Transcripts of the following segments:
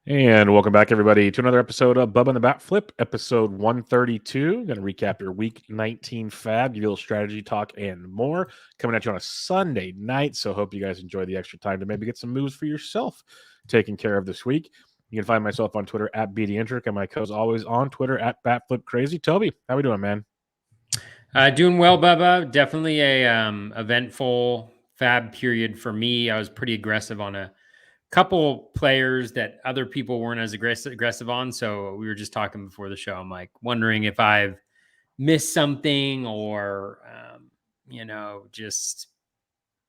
And welcome back, everybody, to another episode of Bubba and the BatFlip, episode 132. Going to recap your Week 19 FAAB, give you a little strategy talk, and more. Coming at you on a Sunday night, so hope you guys enjoy the extra time to maybe get some moves for yourself taken care of this week. You can find myself on Twitter at BDintric, and my co-host always on Twitter at BatFlipCrazy. Toby, how we doing, man? Doing well, Bubba. Definitely a eventful FAAB period for me. I was pretty aggressive on a couple players that other people weren't as aggressive on. So we were just talking before the show. I'm like wondering if I've missed something or, just,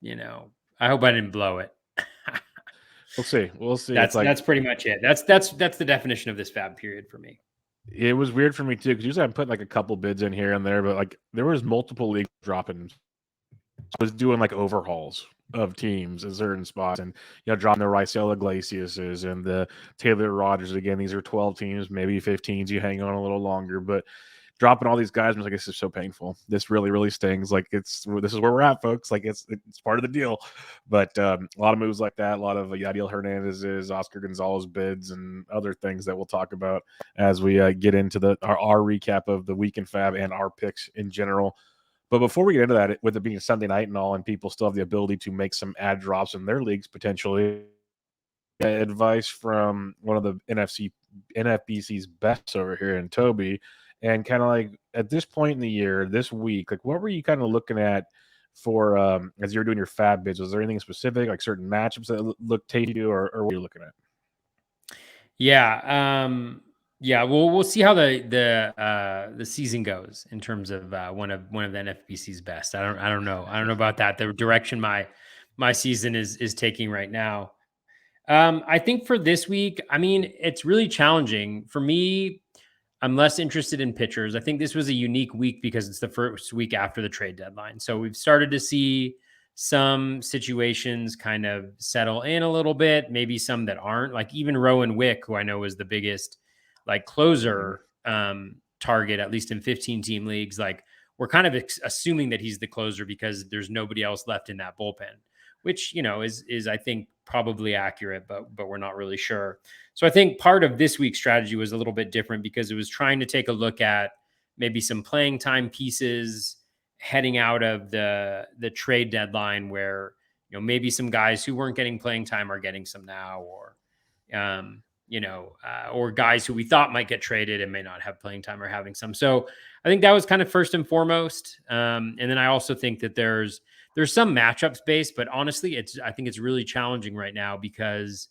I hope I didn't blow it. We'll see. We'll see. That's pretty much it. That's the definition of this FAAB period for me. It was weird for me too, because usually I'm putting like a couple bids in here and there, but like there was multiple leagues dropping. I was doing like overhauls of teams in certain spots, and dropping the Raisel Iglesiases and the Taylor Rogers again. These are 12 teams, maybe 15s. You hang on a little longer, but dropping all these guys was like, this is so painful. This really stings. Like this is where we're at, folks. Like it's part of the deal. But a lot of moves like that, a lot of Yadiel Hernandez's, Oscar Gonzalez bids, and other things that we'll talk about as we get into our recap of the week in FAAB and our picks in general. But before we get into that, with it being a Sunday night and all, and people still have the ability to make some ad drops in their leagues potentially, advice from one of the NFBC's best over here in Toby, and kind of like at this point in the year, this week, like what were you kind of looking at for as you were doing your FAAB bids? Was there anything specific, like certain matchups that looked tasty to you, or what were you looking at? Yeah. Yeah, we'll see how the season goes in terms of one of the NFBC's best. I don't know. I don't know about that. The direction my season is taking right now. I think for this week, I mean, it's really challenging for me. I'm less interested in pitchers. I think this was a unique week because it's the first week after the trade deadline. So we've started to see some situations kind of settle in a little bit, maybe some that aren't. Like even Rowan Wick, who I know is the biggest like closer target, at least in 15 team leagues, like we're kind of assuming that he's the closer because there's nobody else left in that bullpen, which, is I think probably accurate, but we're not really sure. So I think part of this week's strategy was a little bit different because it was trying to take a look at maybe some playing time pieces heading out of the trade deadline where, maybe some guys who weren't getting playing time are getting some now, or, or guys who we thought might get traded and may not have playing time or having some. So I think that was kind of first and foremost. And then I also think that there's some matchups based, but honestly, I think it's really challenging right now because,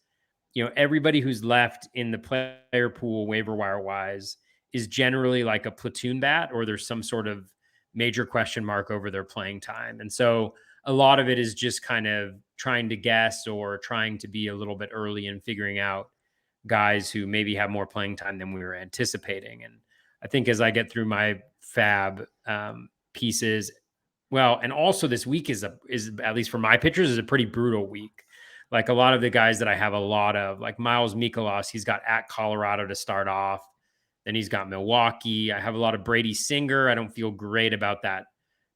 everybody who's left in the player pool waiver wire wise is generally like a platoon bat, or there's some sort of major question mark over their playing time. And so a lot of it is just kind of trying to guess or trying to be a little bit early in figuring out guys who maybe have more playing time than we were anticipating. And I think as I get through my FAAB pieces, well, and also this week is at least for my pitchers is a pretty brutal week. Like a lot of the guys that I have a lot of, like Miles Mikolas, he's got at Colorado to start off. Then he's got Milwaukee. I have a lot of Brady Singer. I don't feel great about that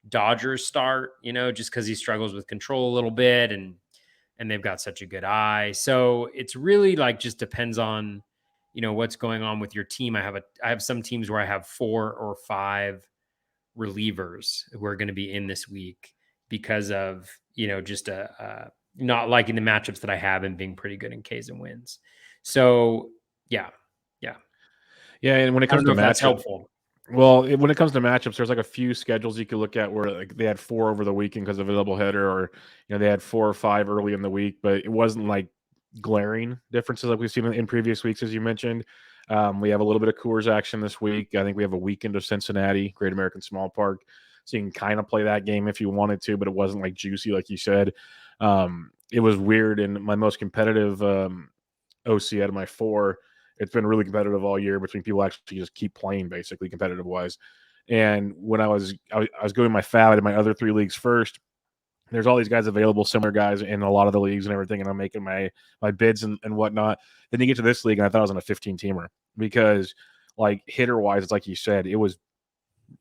Dodgers start, just because he struggles with control a little bit, and they've got such a good eye. So it's really like just depends on, what's going on with your team. I have some teams where I have 4 or 5 relievers who are going to be in this week because of, just not liking the matchups that I have and being pretty good in Ks and wins. So yeah. And when it comes to matchups, that's matchup, helpful. well, when it comes to matchups, there's like a few schedules you could look at where like they had 4 over the weekend because of a doubleheader, or they had 4 or 5 early in the week, but it wasn't like glaring differences like we've seen in previous weeks, as you mentioned. We have a little bit of Coors action this week. I think we have a weekend of Cincinnati, Great American Small Park, so you can kind of play that game if you wanted to, but it wasn't like juicy like you said. It was weird in my most competitive OC out of my 4. It's been really competitive all year between people actually just keep playing basically competitive wise. And when I was going my FAAB, I did my other 3 leagues first. There's all these guys available, similar guys in a lot of the leagues and everything, and I'm making my bids and whatnot. Then you get to this league, and I thought I was on a 15-teamer because, like, hitter-wise, it's like you said, it was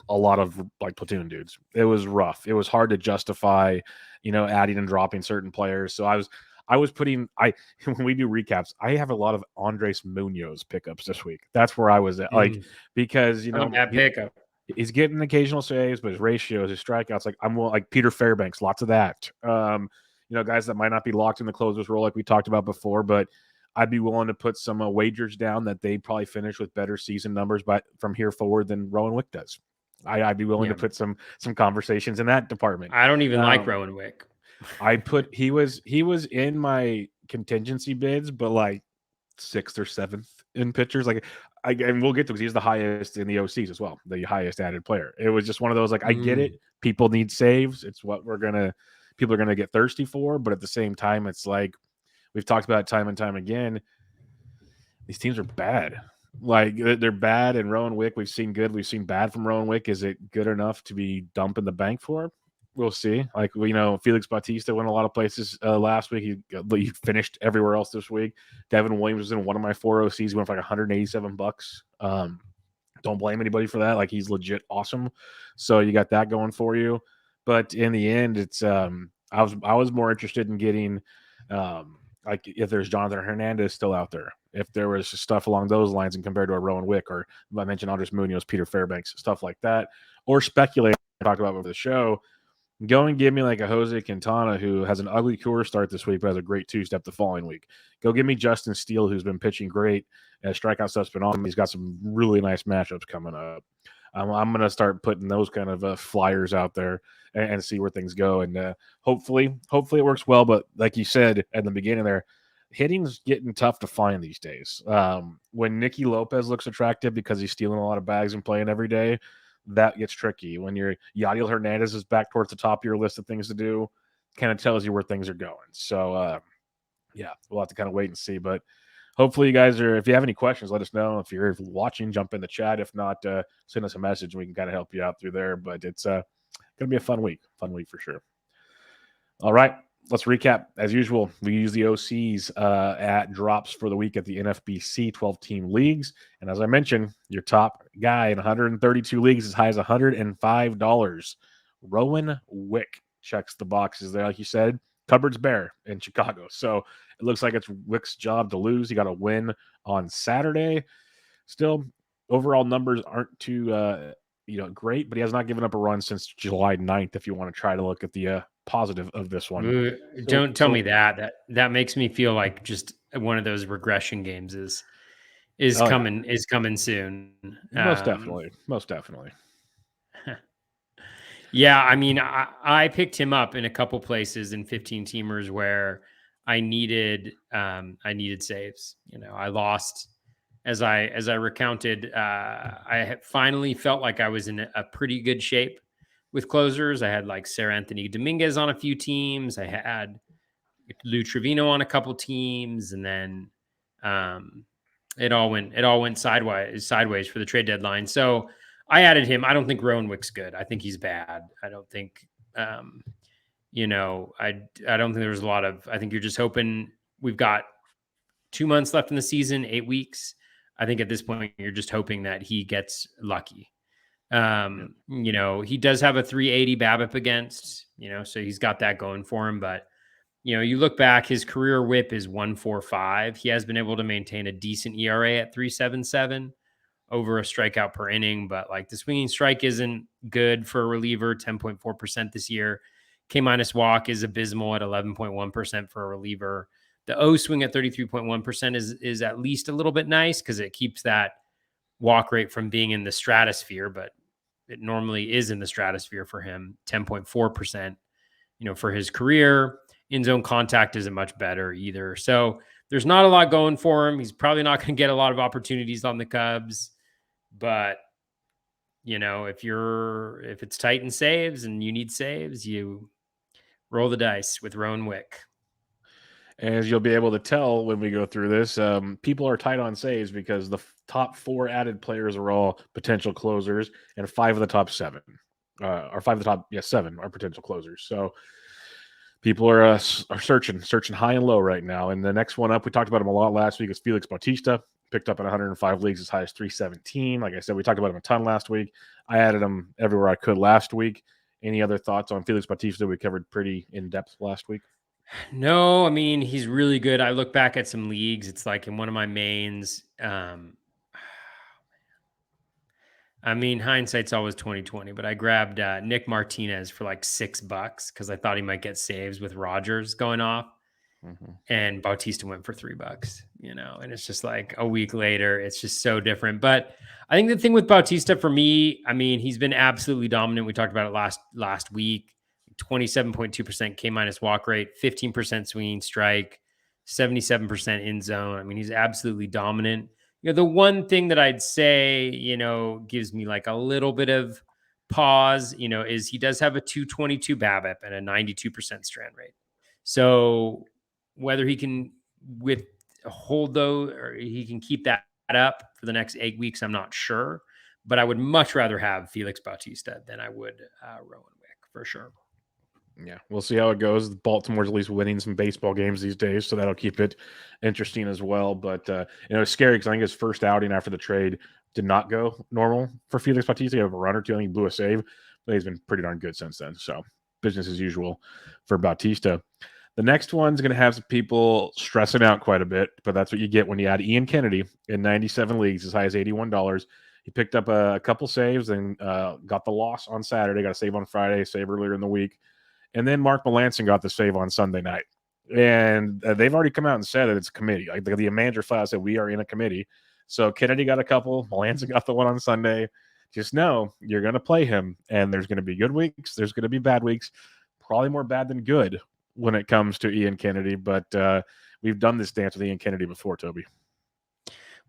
a lot of, like, platoon dudes. It was rough. It was hard to justify, adding and dropping certain players. So I was putting when we do recaps, I have a lot of Andres Munoz pickups this week. That's where I was at, like, because Not a bad pickup. he's getting occasional saves, but his ratios, his strikeouts, like I'm like Peter Fairbanks, lots of that. Guys that might not be locked in the closer's role like we talked about before, but I'd be willing to put some wagers down that they probably finish with better season numbers, but from here forward than Rowan Wick does. I'd be willing to put some conversations in that department. I don't even like Rowan Wick. he was in my contingency bids, but like 6th or 7th in pitchers. Like, and we'll get to because he's the highest in the OCs as well, the highest added player. It was just one of those, like, I get it. People need saves. It's what people are gonna get thirsty for. But at the same time, it's like we've talked about time and time again. These teams are bad. Like, they're bad. And Rowan Wick, we've seen good, we've seen bad from Rowan Wick. Is it good enough to be dumping the bank for? We'll see. Like, Felix Bautista went a lot of places last week. He finished everywhere else this week. Devin Williams was in one of my 4 OCs. He went for like $187. Don't blame anybody for that. Like, he's legit awesome. So you got that going for you. But in the end, it's I was more interested in getting like if there's Jonathan Hernandez still out there, if there was stuff along those lines, and compared to a Rowan Wick, or I mentioned Andres Munoz, Peter Fairbanks, stuff like that, or speculate. Talked about over the show. Go and give me like a Jose Quintana, who has an ugly Coors start this week, but has a great 2-step the following week. Go give me Justin Steele, who's been pitching great. Strikeout stuff's been on him. He's got some really nice matchups coming up. I'm going to start putting those kind of flyers out there and see where things go. And hopefully it works well. But like you said at the beginning there, hitting's getting tough to find these days. When Nicky Lopez looks attractive because he's stealing a lot of bags and playing every day, that gets tricky. When Yadiel Hernandez is back towards the top of your list of things to do, kind of tells you where things are going. So, we'll have to kind of wait and see. But hopefully you guys if you have any questions, let us know. If you're watching, jump in the chat. If not, send us a message and we can kind of help you out through there. But it's going to be a fun week for sure. All right. Let's recap. As usual, we use the OCs at drops for the week at the NFBC 12-team leagues. And as I mentioned, your top guy in 132 leagues, as high as $105. Rowan Wick checks the boxes there. Like you said, cupboard's bare in Chicago. So it looks like it's Wick's job to lose. He got a win on Saturday. Still, overall numbers aren't too great, but he has not given up a run since July 9th, if you want to try to look at the positive of this one. Don't tell me that. That makes me feel like just one of those regression games is coming soon. Most definitely. Yeah, I mean, I picked him up in a couple places in 15 teamers where I needed saves. I lost as I recounted. I finally felt like I was in a pretty good shape with closers. I had like Sarah Anthony Dominguez on a few teams. I had Lou Trevino on a couple teams, and then it all went sideways for the trade deadline. So I added him. I don't think Rowan Wick's good. I think he's bad. I don't think I don't think there's a lot of. I think you're just hoping. We've got 2 months left in the season, 8 weeks. I think at this point you're just hoping that he gets lucky. He does have a 380 BABIP against, so he's got that going for him. But, you look back, his career whip is 1.45. He has been able to maintain a decent ERA at 3.77 over a strikeout per inning. But like the swinging strike isn't good for a reliever, 10.4% this year. K- walk is abysmal at 11.1% for a reliever. The O swing at 33.1% is at least a little bit nice because it keeps that walk rate from being in the stratosphere, but it normally is in the stratosphere for him. 10.4%, for his career. In zone contact isn't much better either. So there's not a lot going for him. He's probably not going to get a lot of opportunities on the Cubs, but if it's tight in saves and you need saves, you roll the dice with Rowan Wick. As you'll be able to tell when we go through this, people are tight on saves because the top 4 added players are all potential closers, and 5 of the top 7, or 5 of the top 7 are potential closers. So people are searching high and low right now. And the next one up, we talked about him a lot last week, is Felix Bautista. Picked up in 105 leagues as high as 317. Like I said, we talked about him a ton last week. I added him everywhere I could last week. Any other thoughts on Felix Bautista? We covered pretty in depth last week. No, I mean, he's really good. I look back at some leagues. It's like in one of my mains. I mean, hindsight's always 2020, but I grabbed Nick Martinez for like $6 because I thought he might get saves with Rogers going off. Mhm. And Bautista went for $3, and it's just like a week later, it's just so different. But I think the thing with Bautista for me, I mean, he's been absolutely dominant. We talked about it last week. 27.2% K minus walk rate, 15% swinging strike, 77% in zone. I mean, he's absolutely dominant. The one thing that I'd say, gives me like a little bit of pause, is he does have a 222 BABIP and a 92% strand rate. So whether he can hold those or he can keep that up for the next 8 weeks, I'm not sure. But I would much rather have Felix Bautista than I would Rowan Wick for sure. Yeah, we'll see how it goes. Baltimore's at least winning some baseball games these days, so that'll keep it interesting as well. But it's scary because I think his first outing after the trade did not go normal for Felix Bautista. He had a run or two, I think he blew a save, but he's been pretty darn good since then. So business as usual for Bautista. The next one's going to have some people stressing out quite a bit, but that's what you get when you add Ian Kennedy in 97 leagues, as high as $81. He picked up a couple saves and got the loss on Saturday, got a save on Friday, save earlier in the week. And then Mark Melancon got the save on Sunday night. And they've already come out and said that it's a committee. Like the manager flat said, we are in a committee. So Kennedy got a couple. Melancon got the one on Sunday. Just know you're going to play him, and there's going to be good weeks. There's going to be bad weeks. Probably more bad than good when it comes to Ian Kennedy. But we've done this dance with Ian Kennedy before, Toby.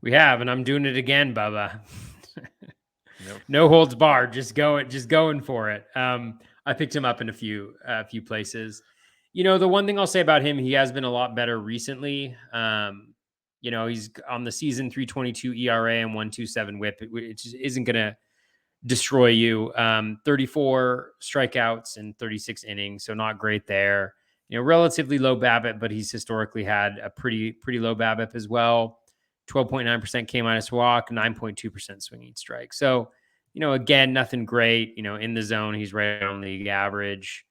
We have, and I'm doing it again, Bubba. Yep. No holds barred. Just going for it. I picked him up in a few places. The one thing I'll say about him, he has been a lot better recently. He's on the season 3.22 ERA and 1.27 WHIP, which isn't going to destroy you. 34 strikeouts in 36 innings, so not great there. Relatively low BABIP, but he's historically had a pretty low BABIP as well. 12.9% K minus walk, 9.2% swinging strike. So, again, nothing great. In the zone, he's right on league average.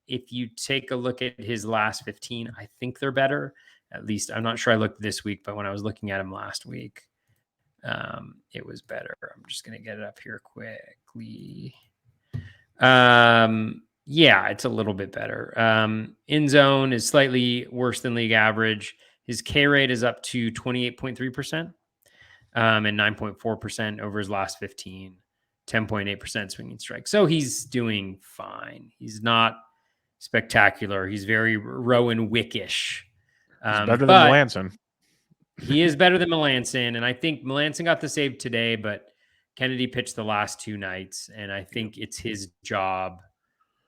If you take a look at his last 15, I think they're better. At least I'm not sure I looked this week, but when I was looking at him last week, it was better. I'm just going to get it up here quickly. Yeah, it's a little bit better. In zone is slightly worse than league average. His K rate is up to 28.3%, and 9.4% over his last 15, 10.8% swinging strike. So he's doing fine. He's not spectacular. He's very Rowan Wickish. He's better than Melancon. He is better than Melancon, and I think Melancon got the save today, but Kennedy pitched the last 2 nights, and I think it's his job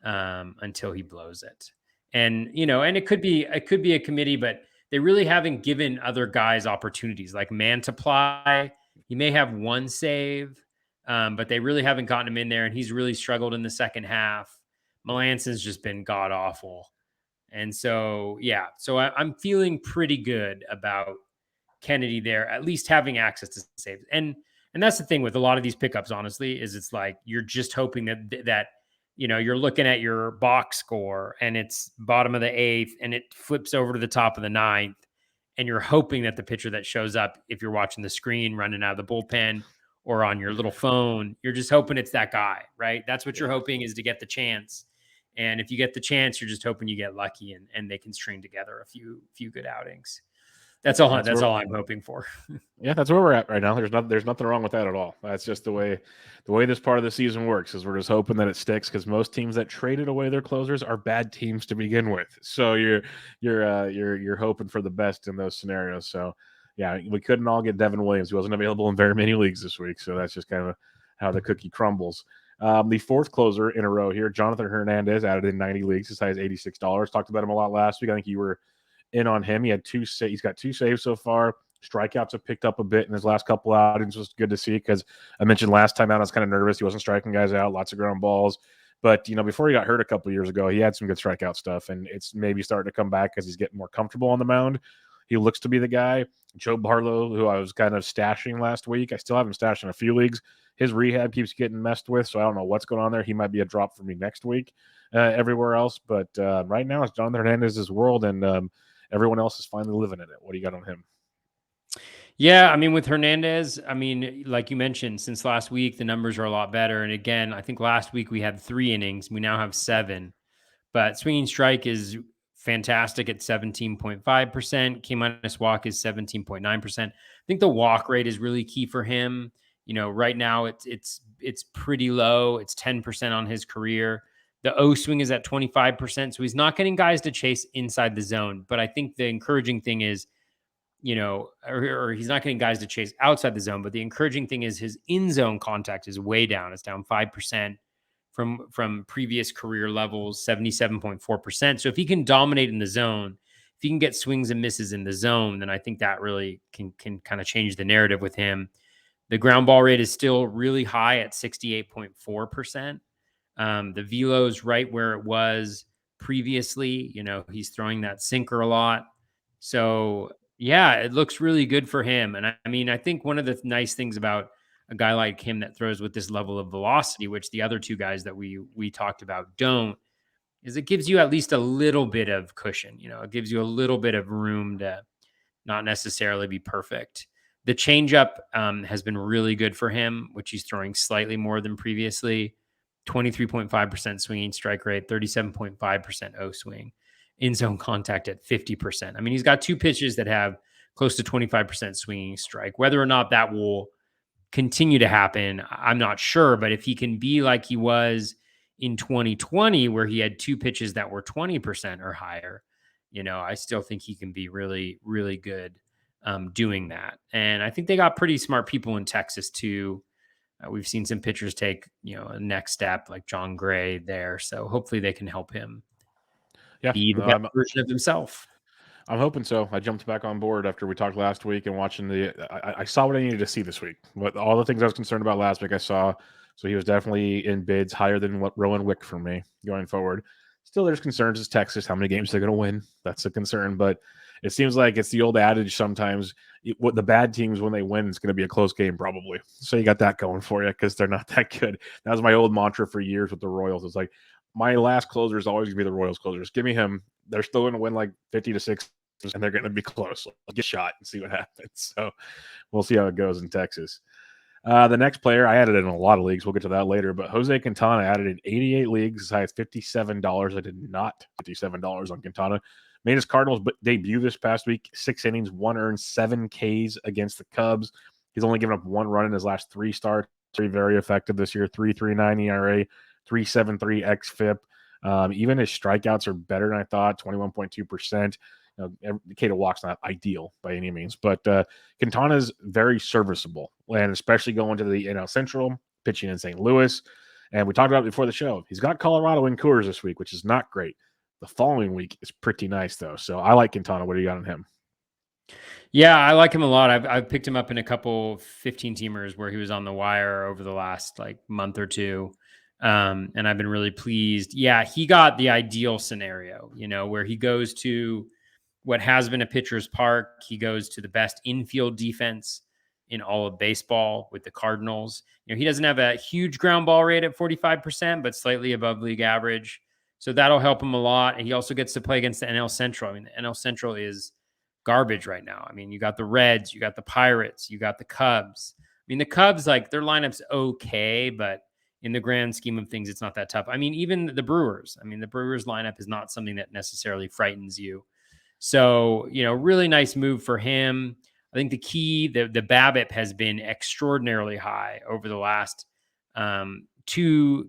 until he blows it. And and it could be a committee, but they really haven't given other guys opportunities. Like Mantiply, he may have one save, but they really haven't gotten him in there, and he's really struggled in the second half. Melancon's just been god awful, and so I'm feeling pretty good about Kennedy there, at least having access to saves. And that's the thing with a lot of these pickups, honestly, is it's like you're just hoping that you're looking at your box score and it's bottom of the 8th and it flips over to the top of the 9th. And you're hoping that the pitcher that shows up, if you're watching the screen running out of the bullpen or on your little phone, you're just hoping it's that guy, right? That's what you're hoping, is to get the chance. And if you get the chance, you're just hoping you get lucky and they can string together a few good outings. That's all I'm hoping for. Yeah, that's where we're at right now. There's nothing wrong with that at all. That's just the way this part of the season works, is we're just hoping that it sticks, because most teams that traded away their closers are bad teams to begin with. So you're hoping for the best in those scenarios. So yeah, we couldn't all get Devin Williams. He wasn't available in very many leagues this week. So that's just kind of how the cookie crumbles. The fourth closer in a row here, Jonathan Hernandez, added in 90 leagues, as high as $86. Talked about him a lot last week. I think you were in on him. He's got 2 saves so far. Strikeouts have picked up a bit in his last couple outings. It was good to see, because I mentioned last time out I was kind of nervous. He wasn't striking guys out, lots of ground balls. But, before he got hurt a couple of years ago, he had some good strikeout stuff, and it's maybe starting to come back as he's getting more comfortable on the mound. He looks to be the guy. Joe Barlow, who I was kind of stashing last week, I still have him stashed in a few leagues. His rehab keeps getting messed with, so I don't know what's going on there. He might be a drop for me next week everywhere else. But right now, it's Jonathan Hernandez's world, and everyone else is finally living in it. What do you got on him? Yeah, I mean, with Hernandez, I mean, like you mentioned, since last week, the numbers are a lot better. And again, I think last week we had 3 innings. We now have 7. But swinging strike is fantastic at 17.5%. K minus walk is 17.9%. I think the walk rate is really key for him. Right now it's pretty low. It's 10% on his career. The O swing is at 25%. So he's not getting guys to chase inside the zone. But I think the encouraging thing is, or he's not getting guys to chase outside the zone. But the encouraging thing is his in zone contact is way down. It's down 5% from previous career levels, 77.4%. So if he can dominate in the zone, if he can get swings and misses in the zone, then I think that really can kind of change the narrative with him. The ground ball rate is still really high at 68.4%. The velo is right where it was previously. He's throwing that sinker a lot. So yeah, it looks really good for him. And I mean, I think one of the nice things about a guy like him that throws with this level of velocity, which the other 2 guys that we talked about don't, is it gives you at least a little bit of cushion. It gives you a little bit of room to not necessarily be perfect. The changeup has been really good for him, which he's throwing slightly more than previously. 23.5% swinging strike rate, 37.5% O swing, in zone contact at 50%. I mean, he's got 2 pitches that have close to 25% swinging strike. Whether or not that will continue to happen, I'm not sure. But if he can be like he was in 2020, where he had 2 pitches that were 20% or higher, I still think he can be really, really good doing that. And I think they got pretty smart people in Texas too. We've seen some pitchers take, a next step like John Gray there. So hopefully they can help him Yeah, be the best version of himself. I'm hoping so. I jumped back on board after we talked last week and watching I saw what I needed to see this week. What all the things I was concerned about last week, I saw. So he was definitely in bids higher than what Rowan Wick for me going forward. Still, there's concerns as Texas. How many games they're going to win? That's a concern. But it seems like it's the old adage sometimes. What the bad teams, when they win, it's going to be a close game probably. So you got that going for you because they're not that good. That was my old mantra for years with the Royals. It's like my last closer is always going to be the Royals closers. Give me him. They're still going to win like 50-6, and they're going to be close. Let's get shot and see what happens. So we'll see how it goes in Texas. The next player, I added in a lot of leagues. We'll get to that later. But Jose Quintana added in 88 leagues, as high as $57. I did not $57 on Quintana. Made his Cardinals debut this past week. 6 innings, 1 earned, 7 Ks against the Cubs. He's only given up 1 run in his last 3 starts. Very effective this year. 3.39 ERA, 3.73 xFIP. Even his strikeouts are better than I thought. 21.2%. K to walk's not ideal by any means, but Quintana's very serviceable, and especially going to the NL Central, pitching in St. Louis. And we talked about it before the show. He's got Colorado in Coors this week, which is not great. The following week is pretty nice, though. So I like Quintana. What do you got on him? Yeah, I like him a lot. I've picked him up in a couple 15-teamers where he was on the wire over the last month or two. And I've been really pleased. Yeah, he got the ideal scenario, where he goes to what has been a pitcher's park. He goes to the best infield defense in all of baseball with the Cardinals. He doesn't have a huge ground ball rate at 45%, but slightly above league average. So that'll help him a lot. And he also gets to play against the NL Central. I mean, the NL Central is garbage right now. I mean, you got the Reds, you got the Pirates, you got the Cubs. I mean, the Cubs, their lineup's okay, but in the grand scheme of things, it's not that tough. I mean, even the Brewers. I mean, the Brewers lineup is not something that necessarily frightens you. So, really nice move for him. I think the key, the BABIP has been extraordinarily high over the last 2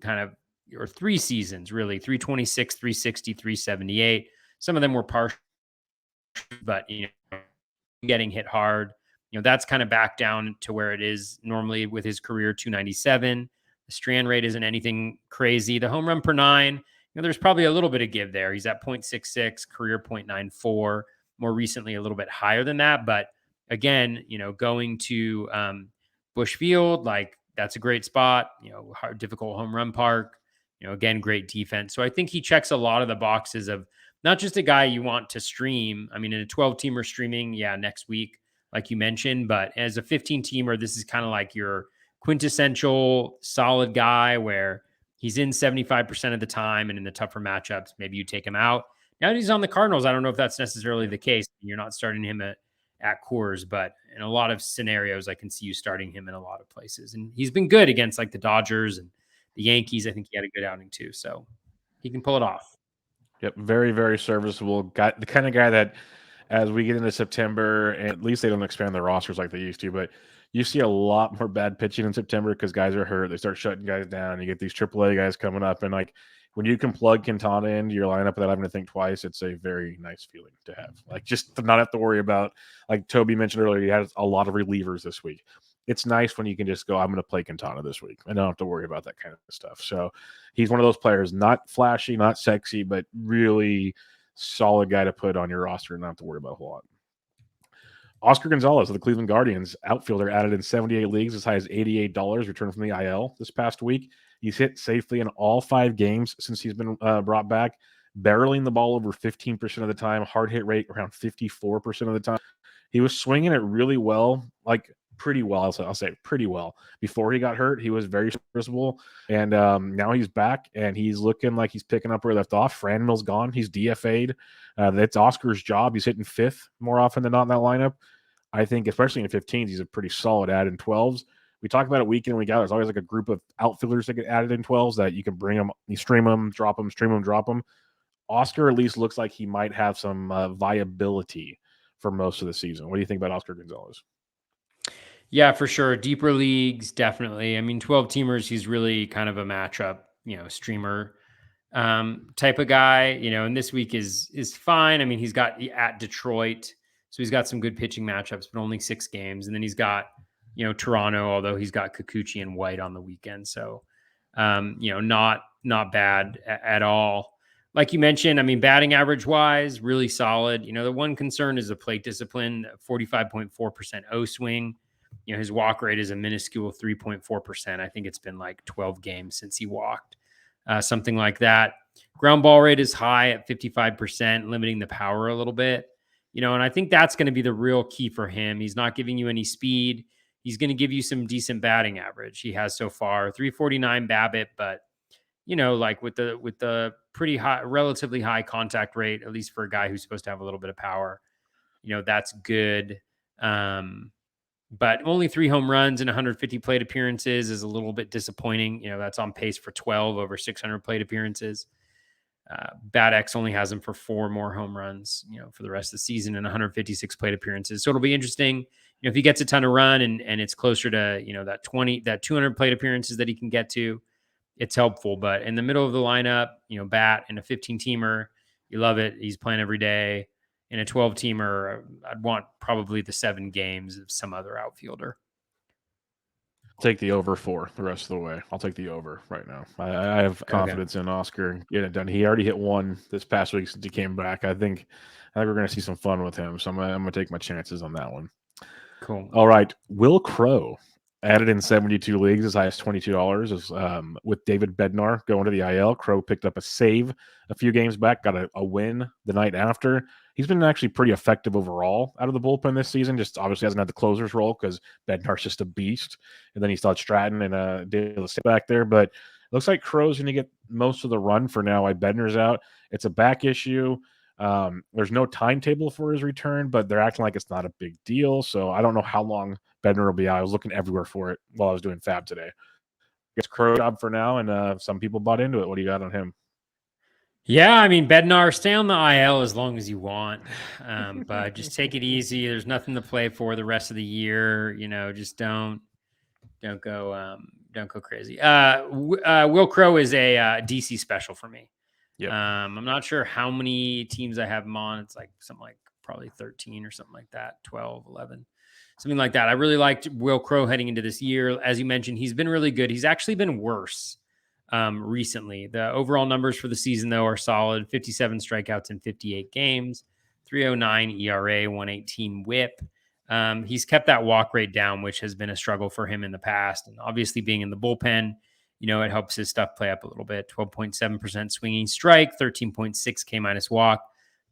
or 3 seasons, really. 326, 360, 378. Some of them were partial, but, getting hit hard. That's kind of back down to where it is normally with his career, 297. The strand rate isn't anything crazy. The home run per 9, there's probably a little bit of give there. He's at 0.66, career 0.94, more recently a little bit higher than that. But again, going to Busch Field, that's a great spot, difficult home run park, again, great defense. So I think he checks a lot of the boxes of not just a guy you want to stream. I mean, in a 12-teamer streaming, yeah, next week, like you mentioned, but as a 15-teamer, this is kind of like your quintessential solid guy where he's in 75% of the time, and in the tougher matchups, maybe you take him out. Now that he's on the Cardinals, I don't know if that's necessarily the case. You're not starting him at Coors, but in a lot of scenarios, I can see you starting him in a lot of places. And he's been good against like the Dodgers and the Yankees. I think he had a good outing too, so he can pull it off. Yep, very, very serviceable. Got the kind of guy that, as we get into September, and at least they don't expand their rosters like they used to, but you see a lot more bad pitching in September because guys are hurt. They start shutting guys down. You get these AAA guys coming up, and like when you can plug Quintana into your lineup without having to think twice, it's a very nice feeling to have. Like just to not have to worry about, like Toby mentioned earlier, he has a lot of relievers this week. It's nice when you can just go, I'm going to play Quintana this week. I don't have to worry about that kind of stuff. So he's one of those players, not flashy, not sexy, but really solid guy to put on your roster and not have to worry about a whole lot. Oscar Gonzalez of the Cleveland Guardians, outfielder, added in 78 leagues, as high as $88, returned from the IL this past week. He's hit safely in all 5 games since he's been brought back, barreling the ball over 15% of the time, hard hit rate around 54% of the time. He was swinging it really well, like pretty well. I'll say pretty well. Before he got hurt, he was very serviceable, and now he's back, and he's looking like he's picking up where he left off. Franmil's gone. He's DFA'd. That's Oscar's job. He's hitting 5th more often than not in that lineup. I think, especially in 15s, he's a pretty solid add in 12s. We talk about it week in and week out. There's always like a group of outfielders that get added in 12s that you can bring them, you stream them, drop them, stream them, drop them. Oscar at least looks like he might have some viability for most of the season. What do you think about Oscar Gonzalez? Yeah, for sure. Deeper leagues, definitely. I mean, 12-teamers, he's really kind of a matchup, streamer type of guy, and this week is fine. I mean, he's got at Detroit, so he's got some good pitching matchups, but only 6 games. And then he's got, Toronto, although he's got Kikuchi and White on the weekend. So, not bad at all. Like you mentioned, I mean, batting average wise, really solid. The one concern is the plate discipline, 45.4% O swing. His walk rate is a minuscule 3.4%. I think it's been like 12 games since he walked, something like that. Ground ball rate is high at 55%, limiting the power a little bit. And I think that's going to be the real key for him. He's not giving you any speed. He's going to give you some decent batting average. He has so far 349 BABIP, but like with the pretty high, relatively high contact rate, at least for a guy who's supposed to have a little bit of power, that's good. But only 3 home runs and 150 plate appearances is a little bit disappointing. That's on pace for 12 over 600 plate appearances. BatX only has him for 4 more home runs, for the rest of the season and 156 plate appearances. So it'll be interesting. If he gets a ton of run and it's closer to, that 200 plate appearances that he can get to, it's helpful. But in the middle of the lineup, bat in a 15-teamer, you love it. He's playing every day. In a 12-teamer, I'd want probably the 7 games of some other outfielder. Take the over 4 the rest of the way. I'll take the over right now. I have confidence in Oscar getting it done. He already hit 1 this past week since he came back. I think we're going to see some fun with him. So I'm going to take my chances on that one. Cool. All right. Will Crow added in 72 leagues, as high as $22. Is with David Bednar going to the IL. Crow picked up a save a few games back, got a win the night after. He's been actually pretty effective overall out of the bullpen this season. Just obviously hasn't had the closer's role because Bednar's just a beast. And then he still had Stratton and De La Salle back there. But it looks like Crow's going to get most of the run for now while Bednar's out. It's a back issue. There's no timetable for his return, but they're acting like it's not a big deal. So I don't know how long Bednar will be out. I was looking everywhere for it while I was doing FAAB today. It's Crow's job for now, and some people bought into it. What do you got on him? Yeah, I mean, Bednar, stay on the IL as long as you want, but just take it easy. There's nothing to play for the rest of the year. Just don't go crazy. Will Crow is a DC special for me. Yep. I'm not sure how many teams I have him on. It's like something like probably 13 or something like that, 12, 11, something like that. I really liked Will Crow heading into this year. As you mentioned, he's been really good. He's actually been worse recently. The overall numbers for the season, though, are solid. 57 strikeouts in 58 games, 3.09 ERA, 118 whip. He's kept that walk rate down, which has been a struggle for him in the past. And obviously being in the bullpen, it helps his stuff play up a little bit. 12.7% swinging strike, 13.6 K minus walk.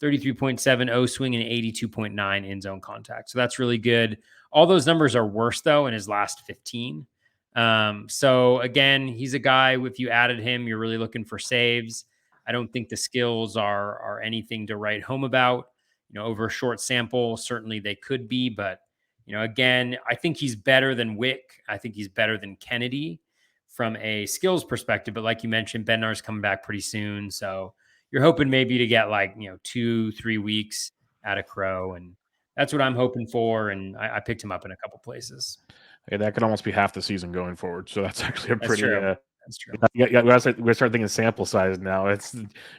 33.7 O swing, and 82.9 in zone contact. So that's really good. All those numbers are worse though in his last 15. So again, he's a guy, if you added him, you're really looking for saves. I don't think the skills are anything to write home about. Over a short sample, certainly they could be, but again, I think he's better than Wick. I think he's better than Kennedy from a skills perspective. But like you mentioned, Bednar's coming back pretty soon, so you're hoping maybe to get 2-3 weeks out of Crow, and that's what I'm hoping for. And I picked him up in a couple places. Okay, that could almost be half the season going forward. So that's actually a That's pretty. true. That's true. Yeah, we gotta start thinking sample size now. It's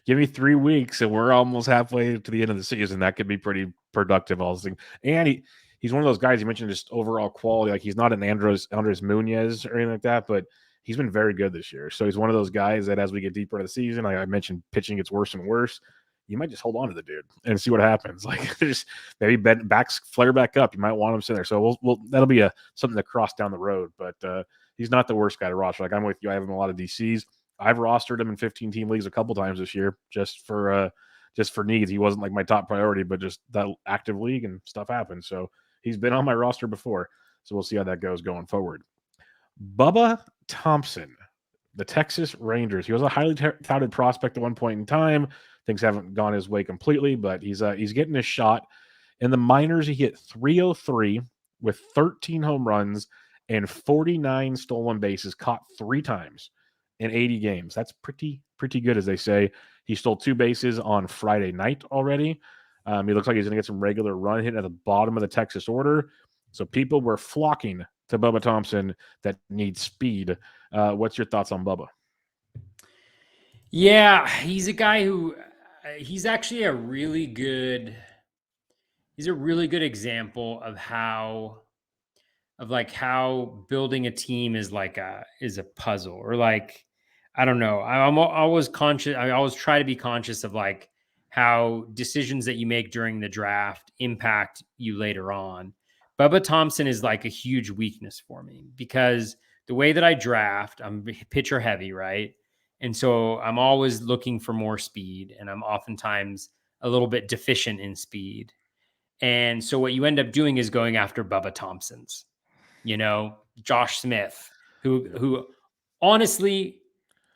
give me 3 weeks, and we're almost halfway to the end of the season. That could be pretty productive. All things, and he's one of those guys you mentioned, just overall quality. Like he's not an Andres Munoz or anything like that, but he's been very good this year. So he's one of those guys that as we get deeper into the season, like I mentioned, pitching gets worse and worse. You might just hold on to the dude and see what happens. Like just maybe backs flare back up. You might want him sitting there. So we'll that'll be something to cross down the road. But he's not the worst guy to roster. Like I'm with you. I have him in a lot of DCs. I've rostered him in 15 team leagues a couple times this year just for needs. He wasn't like my top priority, but just that active league and stuff happens. So he's been on my roster before. So we'll see how that goes going forward. Bubba Thompson, the Texas Rangers. He was a highly touted prospect at one point in time. Things haven't gone his way completely, but he's getting his shot. In the minors, he hit .303 with 13 home runs and 49 stolen bases, caught 3 times in 80 games. That's pretty good, as they say. He stole 2 bases on Friday night already. He looks like he's going to get some regular run hitting at the bottom of the Texas order. So people were flocking to Bubba Thompson that needs speed. What's your thoughts on Bubba? Yeah, he's a guy who he's actually a really good example of how building a team is a puzzle, or I don't know. I'm always conscious. I always try to be conscious of how decisions that you make during the draft impact you later on. Bubba Thompson is like a huge weakness for me because the way that I draft, I'm pitcher heavy, right? And so I'm always looking for more speed, and I'm oftentimes a little bit deficient in speed. And so what you end up doing is going after Bubba Thompson's, Josh Smith, who honestly,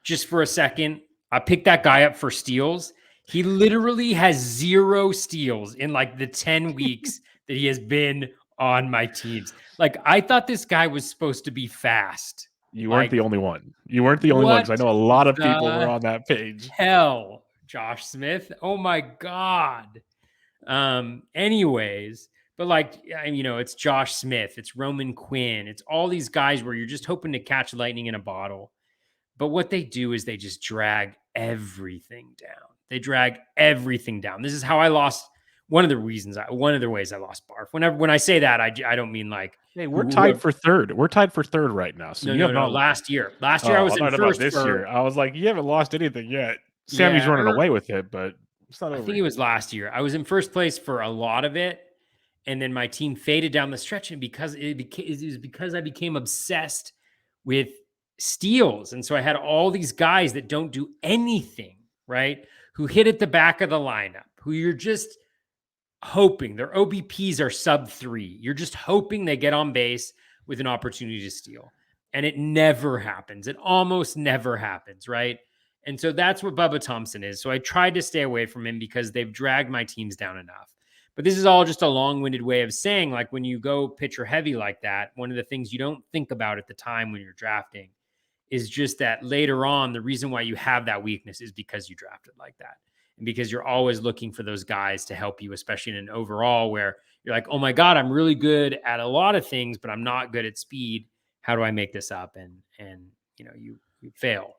just for a second, I picked that guy up for steals. He literally has 0 steals in the 10 weeks that he has been on my teams. I thought this guy was supposed to be fast. You weren't the only one. You weren't the only one, because I know a lot of people were on that page. Hell, Josh Smith. Oh my God. Anyways, but it's Josh Smith, it's Roman Quinn, it's all these guys where you're just hoping to catch lightning in a bottle. But what they do is they just drag everything down. They drag everything down. This is how I lost. One of the ways I lost Barf. When I say that, I don't mean hey, we're tied for third. We're tied for third right now. So no. Last year I was in first. This year, I was like, you haven't lost anything yet. Sammy's running away with it, but it's not over. I think it was last year. I was in first place for a lot of it, and then my team faded down the stretch, and it was because I became obsessed with steals, and so I had all these guys that don't do anything, right? Who hit at the back of the lineup, who you're just hoping their OBPs are sub 3. You're just hoping they get on base with an opportunity to steal. And it never happens. It almost never happens, right? And so that's what Bubba Thompson is. So I tried to stay away from him because they've dragged my teams down enough. But this is all just a long-winded way of saying, when you go pitcher heavy like that, one of the things you don't think about at the time when you're drafting is just that later on, the reason why you have that weakness is because you drafted like that. And because you're always looking for those guys to help you, especially in an overall where you're like, oh my God, I'm really good at a lot of things, but I'm not good at speed. How do I make this up? And you fail.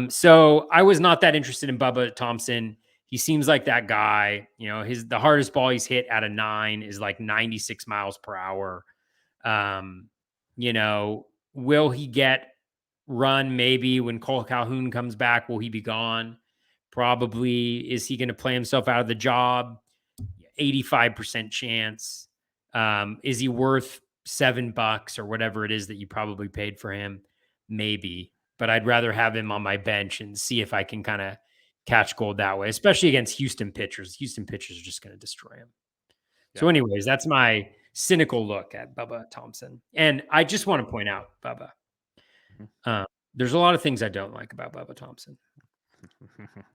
So I was not that interested in Bubba Thompson. He seems like that guy. The hardest ball he's hit out of 9 is 96 miles per hour. Will he get run? Maybe when Cole Calhoun comes back, will he be gone? Probably. Is he going to play himself out of the job? 85% chance. Is he worth $7 or whatever it is that you probably paid for him? Maybe, but I'd rather have him on my bench and see if I can kind of catch gold that way, especially against Houston pitchers. Houston pitchers are just going to destroy him. Yeah. So anyways, that's my cynical look at Bubba Thompson. And I just want to point out, Bubba, there's a lot of things I don't like about Bubba Thompson.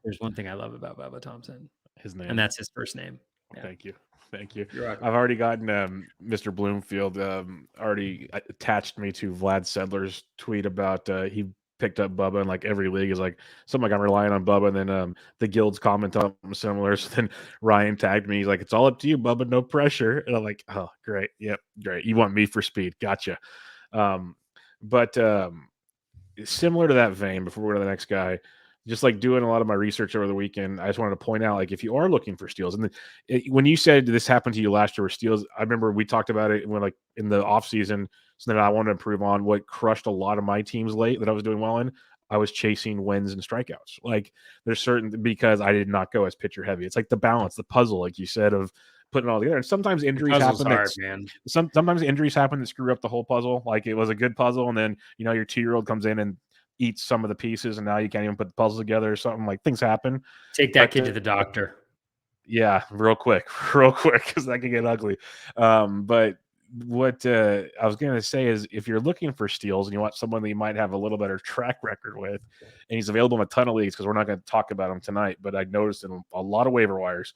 There's one thing I love about Bubba Thompson. His name. And that's his first name. Yeah. Thank you. Thank you. You're welcome. I've already gotten Mr. Bloomfield already attached me to Vlad Sedler's tweet about he picked up Bubba in like every league is like something like I'm relying on Bubba, and then the guild's comment on something similar. So then Ryan tagged me. He's like, it's all up to you, Bubba, no pressure. And I'm like, oh, great. Yep, great. You want me for speed. Gotcha. But similar to that vein, before we go to the next guy, just like doing a lot of my research over the weekend, I just wanted to point out, like, if you are looking for steals, and when you said this happened to you last year with steals, I remember we talked about it when, like, in the off season, so that I wanted to improve on what crushed a lot of my teams late that I was doing well in. I was chasing wins and strikeouts. Like, there's certain, because I did not go as pitcher heavy. It's like the balance, the puzzle, like you said, of putting it all together. And sometimes injuries happen. Sometimes injuries happen that screw up the whole puzzle. Like, it was a good puzzle, and then your 2-year-old comes in and eats some of the pieces, and now you can't even put the puzzle together or something. Like, things happen. Take that kid to the doctor. Yeah, real quick, because that can get ugly. But what I was going to say is, if you're looking for steals and you want someone that you might have a little better track record with, and he's available in a ton of leagues, because we're not going to talk about him tonight, but I noticed in a lot of waiver wires,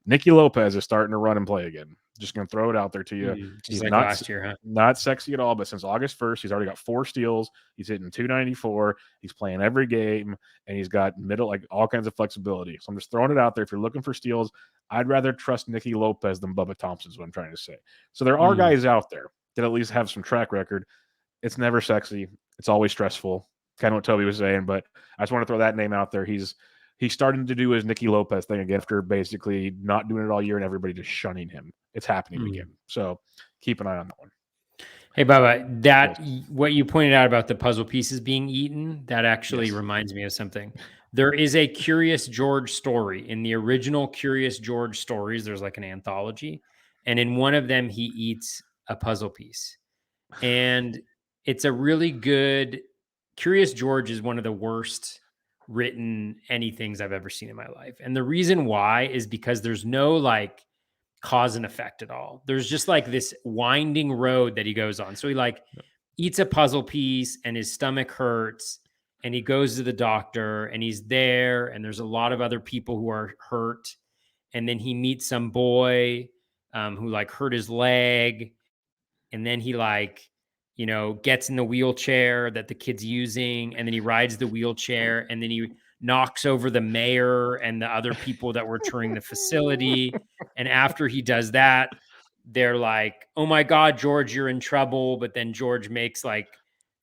Nicky Lopez is starting to run and play again. Just going to throw it out there to you. He's like not last year, huh? Not sexy at all, but since August 1st, he's already got 4 steals. He's hitting 294. He's playing every game, and he's got all kinds of flexibility. So I'm just throwing it out there. If you're looking for steals, I'd rather trust Nicky Lopez than Bubba Thompson is what I'm trying to say. So there are guys out there that at least have some track record. It's never sexy. It's always stressful. Kind of what Toby was saying, but I just want to throw that name out there. He's starting to do his Nicky Lopez thing again after basically not doing it all year and everybody just shunning him. It's happening again. So keep an eye on that one. Hey, Bubba, what you pointed out about the puzzle pieces being eaten, that actually reminds me of something. There is a Curious George story. In the original Curious George stories, there's like an anthology. And in one of them, he eats a puzzle piece. And it's a really good... Curious George is one of the worst written anythings I've ever seen in my life. And the reason why is because there's no like cause and effect at all. There's just like this winding road that he goes on. So he like eats a puzzle piece and his stomach hurts and he goes to the doctor and he's there and there's a lot of other people who are hurt. And then he meets some boy who like hurt his leg. And then he like, gets in the wheelchair that the kid's using, and then he rides the wheelchair, and then he knocks over the mayor and the other people that were touring the facility. And after he does that, they're like, oh my God, George, you're in trouble. But then George makes like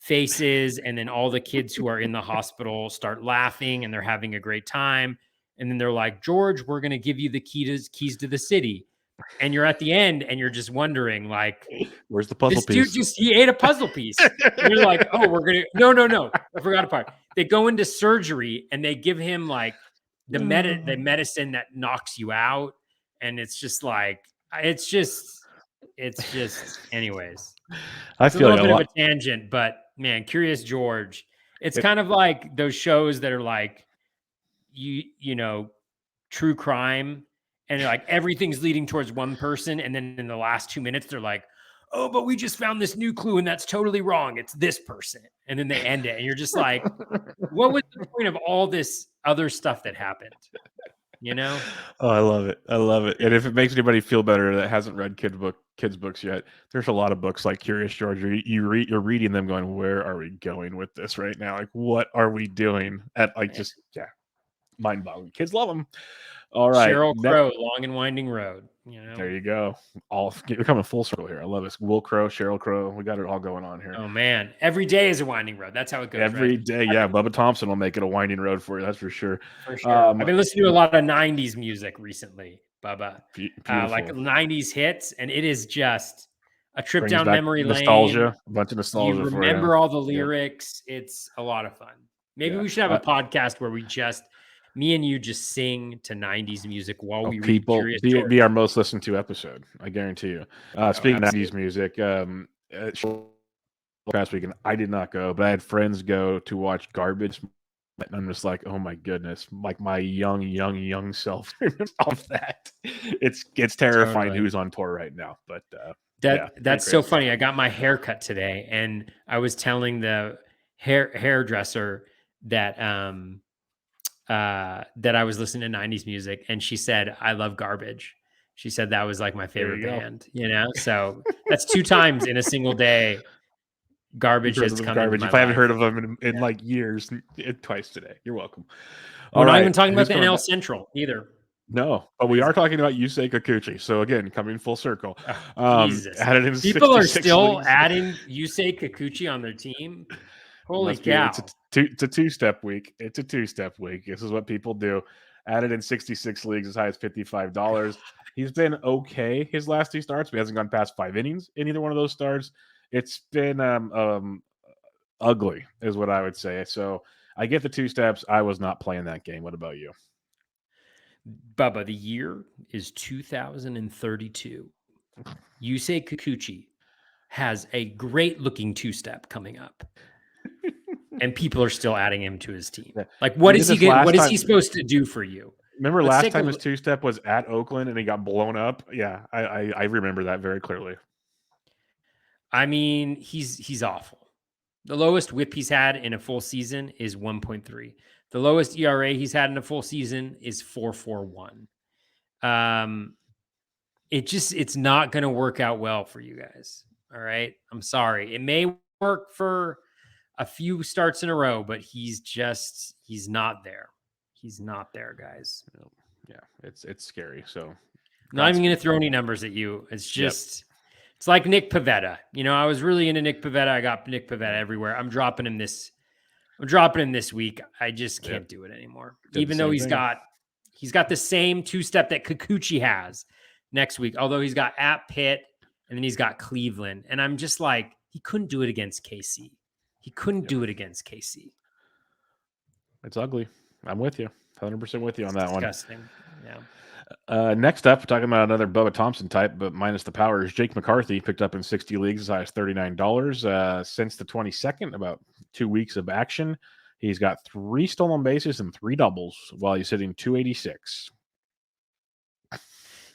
faces, and then all the kids who are in the hospital start laughing and they're having a great time. And then they're like, George, we're going to give you the keys to the city. And you're at the end and you're just wondering, like, where's the puzzle piece? Dude he ate a puzzle piece. And you're like, oh, we're going to, no. I forgot a part. They go into surgery and they give him like the medicine that knocks you out. And it's just like, it's just anyways. I feel like a little bit of a tangent, but man, Curious George. It's kind of like those shows that are like, true crime. And like everything's leading towards one person. And then in the last 2 minutes, they're like, oh, but we just found this new clue and that's totally wrong. It's this person. And then they end it. And you're just like, what was the point of all this other stuff that happened? Oh, I love it. And if it makes anybody feel better that hasn't read kids books yet, there's a lot of books like Curious George. You're reading them going, where are we going with this right now? Like, what are we doing? Mind-boggling. Kids love them. All right. Sheryl Crow, Long and Winding Road. There you go. We're coming full circle here. I love this. Will Crow, Sheryl Crow. We got it all going on here. Oh, man. Every day is a winding road. That's how it goes. Every day. Yeah. Bubba Thompson will make it a winding road for you. That's for sure. For sure. I've been listening to a lot of 90s music recently, Bubba. Like 90s hits. And it is just a trip down memory lane. Nostalgia. A bunch of nostalgia. You remember all the lyrics. Yep. It's a lot of fun. Maybe we should have a podcast where we me and you just sing to 90s music while we read Curious George. Be our most listened to episode. I guarantee you. Speaking of 90s music, past weekend, I did not go, but I had friends go to watch Garbage And I'm just like, oh my goodness, like my young self of that. It's terrifying Totally. who's on tour right now. But yeah, pretty That's so crazy. funny. I got my hair cut today, and I was telling the hairdresser that that I was listening to 90s music, and she said, I love Garbage. She said that was like my There favorite you go. band, you know? So that's 2 times in a single day. You've Garbage heard has of them, come into Garbage. my If I haven't life. heard of them in Yeah. like years, twice today. You're welcome. We're All not right, even talking about who's the coming NL back? Central either. No, but we are Crazy. talking about Yusei Kikuchi. So again, coming full circle. Oh, Jesus. Added in People are 66 still leagues. adding Yusei Kikuchi on their team. Holy Must be. It's a cow. two-step week. It's a two-step week. This is what people do. Added in 66 leagues as high as $55. He's been okay his last 2 starts, but he hasn't gone past 5 innings in either one of those starts. It's been ugly, is what I would say. So I get the 2 steps. I was not playing that game. What about you? Bubba, the year is 2032. Yusei Kikuchi has a great looking 2-step coming up, and people are still adding him to his team. Yeah. Like, He what did is he this get? last What is he time. supposed to do for you? Remember Let's last take a time his look. 2-step was at Oakland and he got blown up? Yeah, I remember that very clearly. I mean, he's awful. The lowest whip he's had in a full season is 1.3. The lowest ERA he's had in a full season is 4.41. It's not going to work out well for you guys. All right. I'm sorry. It may work for a few starts in a row, but he's not there. He's not there, guys. Yeah, it's scary. So Not even going to Godspeed. throw any numbers at you. It's Yep. just, it's like Nick Pivetta. You know, I was really into Nick Pivetta. I got Nick Pivetta everywhere. I'm dropping him this week. I just Yep. can't do it anymore. Did the Even though same thing. he's got the same 2-step that Kikuchi has next week. Although he's got at Pitt and then he's got Cleveland. And I'm just like, he couldn't do it against KC. He couldn't do it against KC. It's ugly. I'm with you. 100% with you on that Disgusting. Yeah. one. Next up, we're talking about another Bubba Thompson type, but minus the powers. Jake McCarthy picked up in 60 leagues as high as $39 since the 22nd, about 2 weeks of action. He's got 3 stolen bases and 3 doubles while he's hitting 286. That's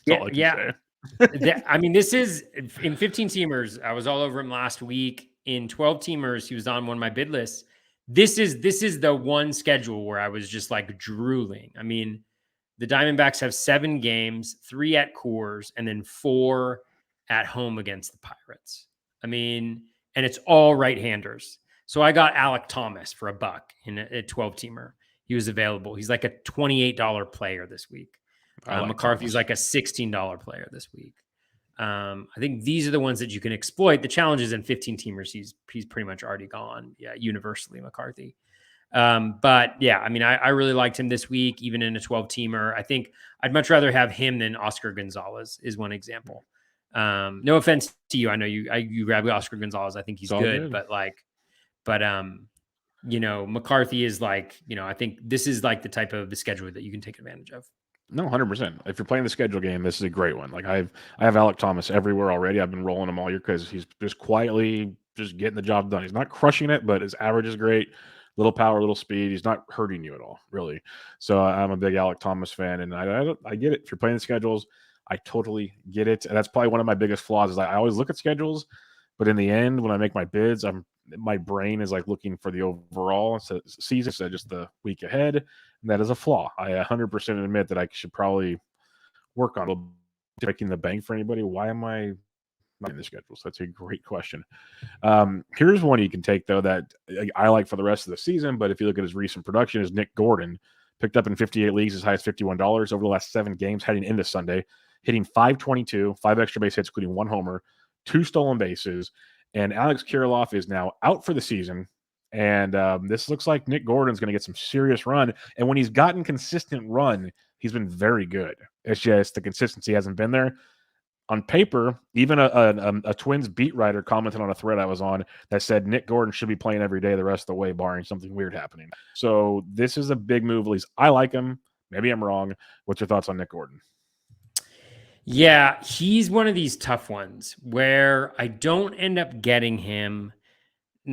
all I can say. I mean, this is in 15 teamers. I was all over him last week. In 12 teamers, he was on one of my bid lists. This is the one schedule where I was just like drooling. I mean, the Diamondbacks have 7 games, 3 at Coors, and then 4 at home against the Pirates. I mean, and it's all right-handers. So I got Alec Thomas for $1 in a 12-teamer. He was available. He's like a $28 player this week. Like McCarthy's Thomas. like a $16 player this week. I think these are the ones that you can exploit. The challenge is in 15 teamers. He's pretty much already gone. Yeah, universally McCarthy. But yeah, I mean, I really liked him this week, even in a 12 teamer. I think I'd much rather have him than Oscar Gonzalez is one example. No offense to you. I know you grab Oscar Gonzalez. I think he's good, but you know, McCarthy is like, you know, I think this is like the type of the schedule that you can take advantage of. No, 100%. If you're playing the schedule game, this is a great one. Like I have Alec Thomas everywhere already. I've been rolling him all year because he's just quietly just getting the job done. He's not crushing it, but his average is great. Little power, little speed. He's not hurting you at all, really. So I'm a big Alec Thomas fan, and I get it. If you're playing the schedules, I totally get it. And that's probably one of my biggest flaws is I always look at schedules, but in the end, when I make my bids, my brain is like looking for the overall season instead of just the week ahead. And that is a flaw. I 100% admit that I should probably work on making the bank for anybody. Why am I not in the schedules? That's a great question. Here's one you can take, though, that I like for the rest of the season. But if you look at his recent production, is Nick Gordon. Picked up in 58 leagues as high as $51 over the last 7 games heading into Sunday, hitting 522, 5 extra base hits, including 1 homer, 2 stolen bases. And Alex Kirilloff is now out for the season. And this looks like Nick Gordon's going to get some serious run. And when he's gotten consistent run, he's been very good. It's just the consistency hasn't been there. On paper, even a Twins beat writer commented on a thread I was on that said Nick Gordon should be playing every day the rest of the way, barring something weird happening. So this is a big move. At least I like him. Maybe I'm wrong. What's your thoughts on Nick Gordon? Yeah, he's one of these tough ones where I don't end up getting him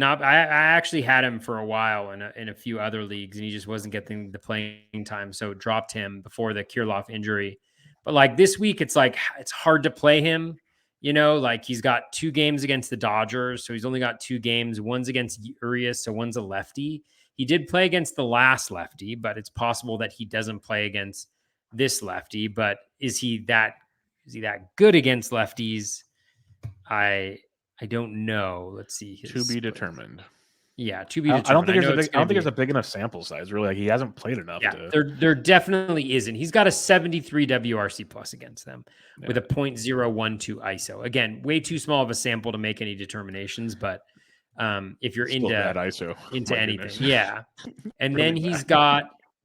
I actually had him for a while in a few other leagues, and he just wasn't getting the playing time, so dropped him before the Kirilloff injury. But like this week, it's like it's hard to play him. Like he's got 2 games against the Dodgers, so he's only got 2 games. One's against Urias, so one's a lefty. He did play against the last lefty, but it's possible that he doesn't play against this lefty. But is he that good against lefties? I don't know. Let's see. To be determined. Yeah, to be determined. I don't think there's a big enough sample size. Really, like he hasn't played enough. Yeah, there definitely isn't. He's got a 73 WRC plus against them with a 0.012 ISO. Again, way too small of a sample to make any determinations. But if you're into bad ISO, into anything, goodness. Yeah. And really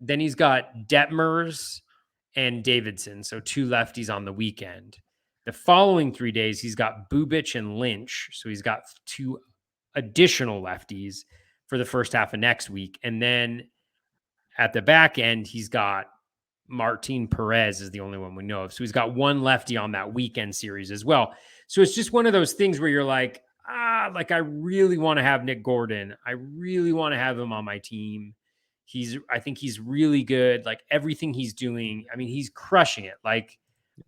then he's got Detmers and Davidson, so 2 lefties on the weekend. The following 3 days, he's got Bubic and Lynch. So he's got 2 additional lefties for the first half of next week. And then at the back end, he's got Martin Perez is the only one we know of. So he's got 1 lefty on that weekend series as well. So it's just one of those things where you're like, I really want to have Nick Gordon. I really want to have him on my team. I think he's really good. Like everything he's doing, I mean, he's crushing it. Like,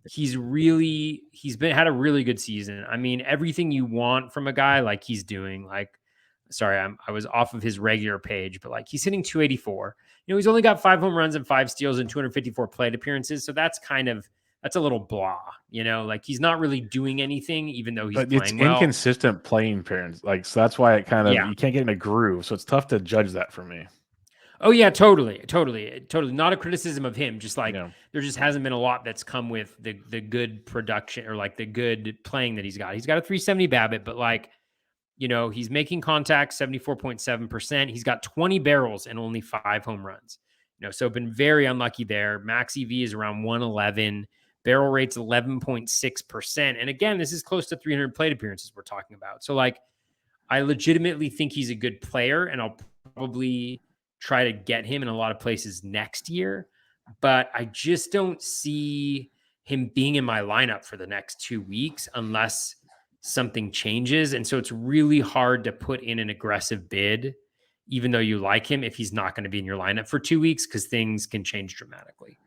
he's had a really good season. I mean, everything you want from a guy, like he's doing. Like, sorry, I was off of his regular page, but like he's hitting 284. He's only got 5 home runs and 5 steals and 254 plate appearances. So that's a little blah. Like he's not really doing anything, even though he's playing well. Inconsistent playing appearance. Like, so that's why it kind of you can't get in a groove. So it's tough to judge that for me. Oh yeah, totally. Not a criticism of him. Just like there just hasn't been a lot that's come with the good production or like the good playing that he's got. He's got a 370 BABIP, but like, he's making contact 74.7%. He's got 20 barrels and only 5 home runs. So been very unlucky there. Max EV is around 111. Barrel rate's 11.6%. And again, this is close to 300 plate appearances we're talking about. So like, I legitimately think he's a good player, and I'll probably try to get him in a lot of places next year, but I just don't see him being in my lineup for the next 2 weeks unless something changes. And so it's really hard to put in an aggressive bid, even though you like him, if he's not going to be in your lineup for 2 weeks, because things can change dramatically.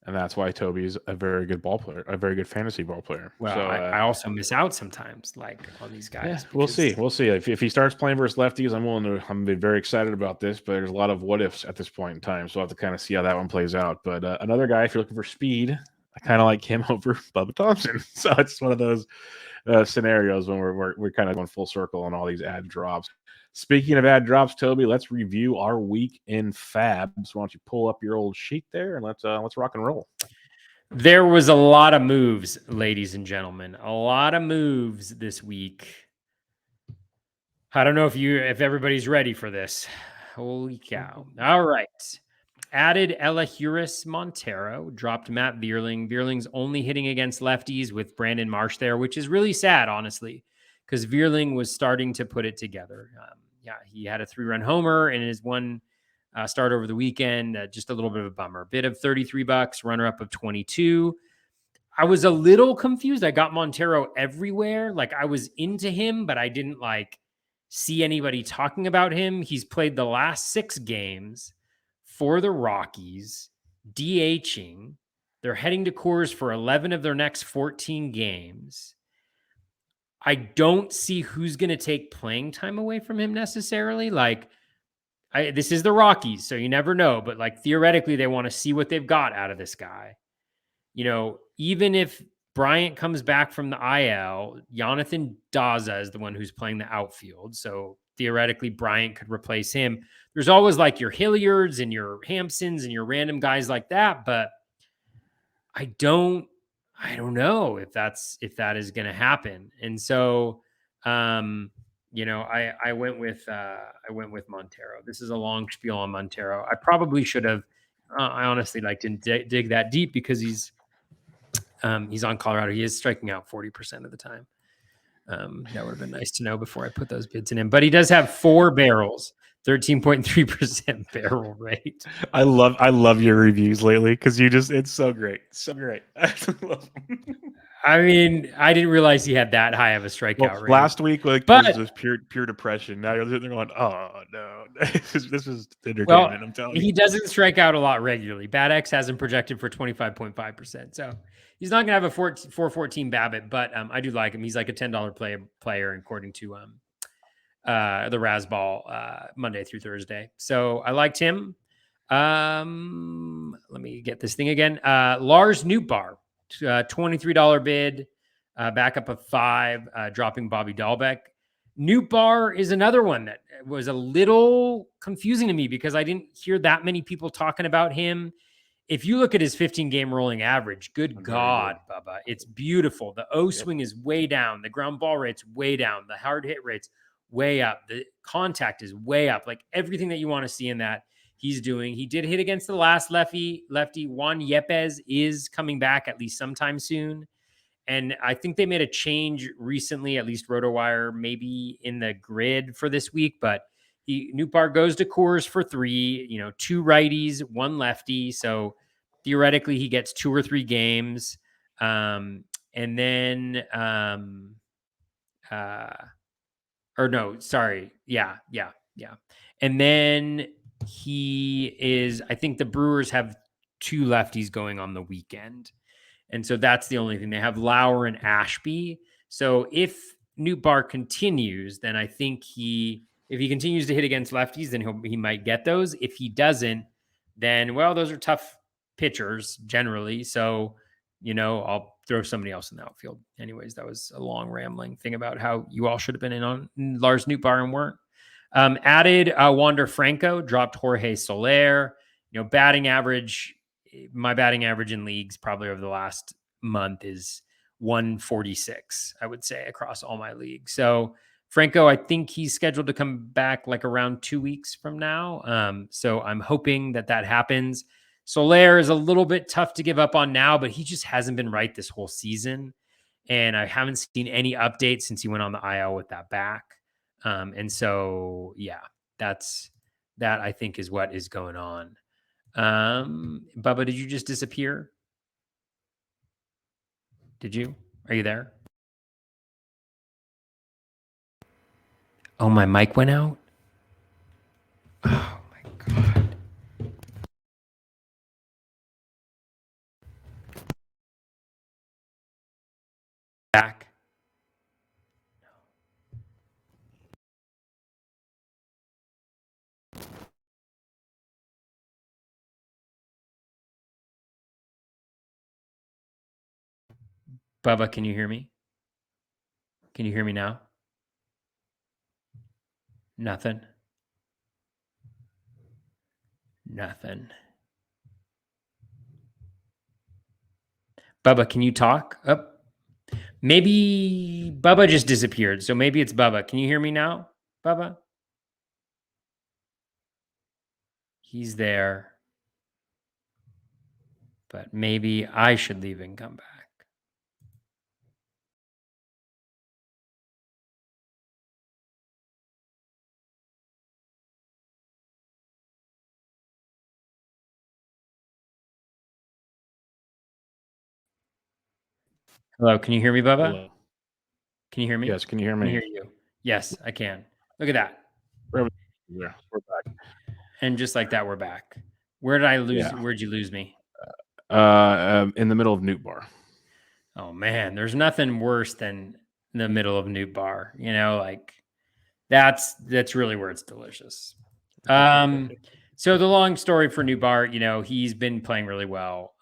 And that's why Toby's a very good ball player, a very good fantasy ball player. Well, so, I also miss out sometimes, like all these guys. Yeah, we'll see. If he starts playing versus lefties, I'm going to be very excited about this. But there's a lot of what ifs at this point in time, so I'll have to kind of see how that one plays out. But another guy, if you're looking for speed, I kind of like him over Bubba Thompson. So it's one of those scenarios when we're kind of going full circle on all these ad drops. Speaking of ad drops, Toby, let's review our week in FAAB. So why don't you pull up your old sheet there and let's rock and roll. There was a lot of moves, ladies and gentlemen. A lot of moves this week. I don't know if everybody's ready for this. Holy cow. All right. Added Elahuris Montero, dropped Matt Vierling. Vierling's only hitting against lefties with Brandon Marsh there, which is really sad, honestly, because Vierling was starting to put it together. He had a 3-run homer in his one start over the weekend. Just a little bit of a bummer. Bid of $33, runner-up of 22. I was a little confused. I got Montero everywhere. Like, I was into him, but I didn't see anybody talking about him. He's played the last 6 games for the Rockies, DHing. They're heading to Coors for 11 of their next 14 games. I don't see who's going to take playing time away from him necessarily. This is the Rockies, so you never know. But theoretically, they want to see what they've got out of this guy. Even if Bryant comes back from the IL, Jonathan Daza is the one who's playing the outfield. So theoretically, Bryant could replace him. There's always your Hilliards and your Hampsons and your random guys like that. But I don't know if that is going to happen. And so, I went with Montero. This is a long spiel on Montero. I probably should have. I honestly didn't dig that deep because he's on Colorado. He is striking out 40% of the time. That would have been nice to know before I put those bids in him. But he does have 4 barrels, 13.3% barrel rate. I love your reviews lately because it's so great. So great. I love them. I mean, I didn't realize he had that high of a strikeout Well, rate. last week was But just pure depression. Now they're going, oh no, this is entertainment. well, I'm telling you. he doesn't strike out a lot regularly. BatX has him projected for 25.5%. So he's not going to have a 414 BABIP, but I do like him. He's like a $10 player according to the Razzball Monday through Thursday. So I liked him. Let me get this thing again. Lars Nootbaar, $23 bid, backup of 5, dropping Bobby Dahlbeck. Nootbaar is another one that was a little confusing to me because I didn't hear that many people talking about him. If you look at his 15-game rolling average, good God, Bubba, it's beautiful. The O swing is way down. The ground ball rate's way down. The hard hit rate's way up. The contact is way up. Like everything that you want to see in that, he's doing. He did hit against the last lefty. Juan Yepes is coming back at least sometime soon. And I think they made a change recently, at least RotoWire, maybe in the grid for this week. But Nootbaar goes to Coors for 3, 2 righties, 1 lefty. So theoretically, he gets 2 or 3 games. And then, or no, sorry. Yeah. And then he is, I think the Brewers have 2 lefties going on the weekend. And so that's the only thing. They have Lauer and Ashby. So if Nootbaar continues, then I think if he continues to hit against lefties, then he might get those. If he doesn't, then, well, those are tough pitchers generally. So, I'll throw somebody else in the outfield. Anyways, that was a long rambling thing about how you all should have been in on Lars Nootbaar and weren't. Added Wander Franco, dropped Jorge Soler. Batting average, my batting average in leagues probably over the last month is 146, I would say, across all my leagues. So Franco, I think he's scheduled to come back like around 2 weeks from now. So I'm hoping that happens. Soler is a little bit tough to give up on now, but he just hasn't been right this whole season. And I haven't seen any updates since he went on the IL with that back. And so, yeah, that I think is what is going on. Bubba, did you just disappear? Did you? Are you there? Oh, my mic went out? Oh, my God. Back. Bubba, can you hear me? Can you hear me now? Nothing. Bubba, can you talk? Oh, maybe Bubba just disappeared. So maybe it's Bubba. Can you hear me now, Bubba? He's there. But maybe I should leave and come back. Hello, can you hear me, Bubba? Hello. Can you hear me? Yes, can you hear me? I can hear you. Yes, I can. Look at that. Yeah, we're back. And just like that, we're back. Where did I lose? Yeah. Where'd you lose me? In the middle of Nootbaar. Oh man, there's nothing worse than the middle of Nootbaar. Like that's really where it's delicious. So the long story for Nootbaar, he's been playing really well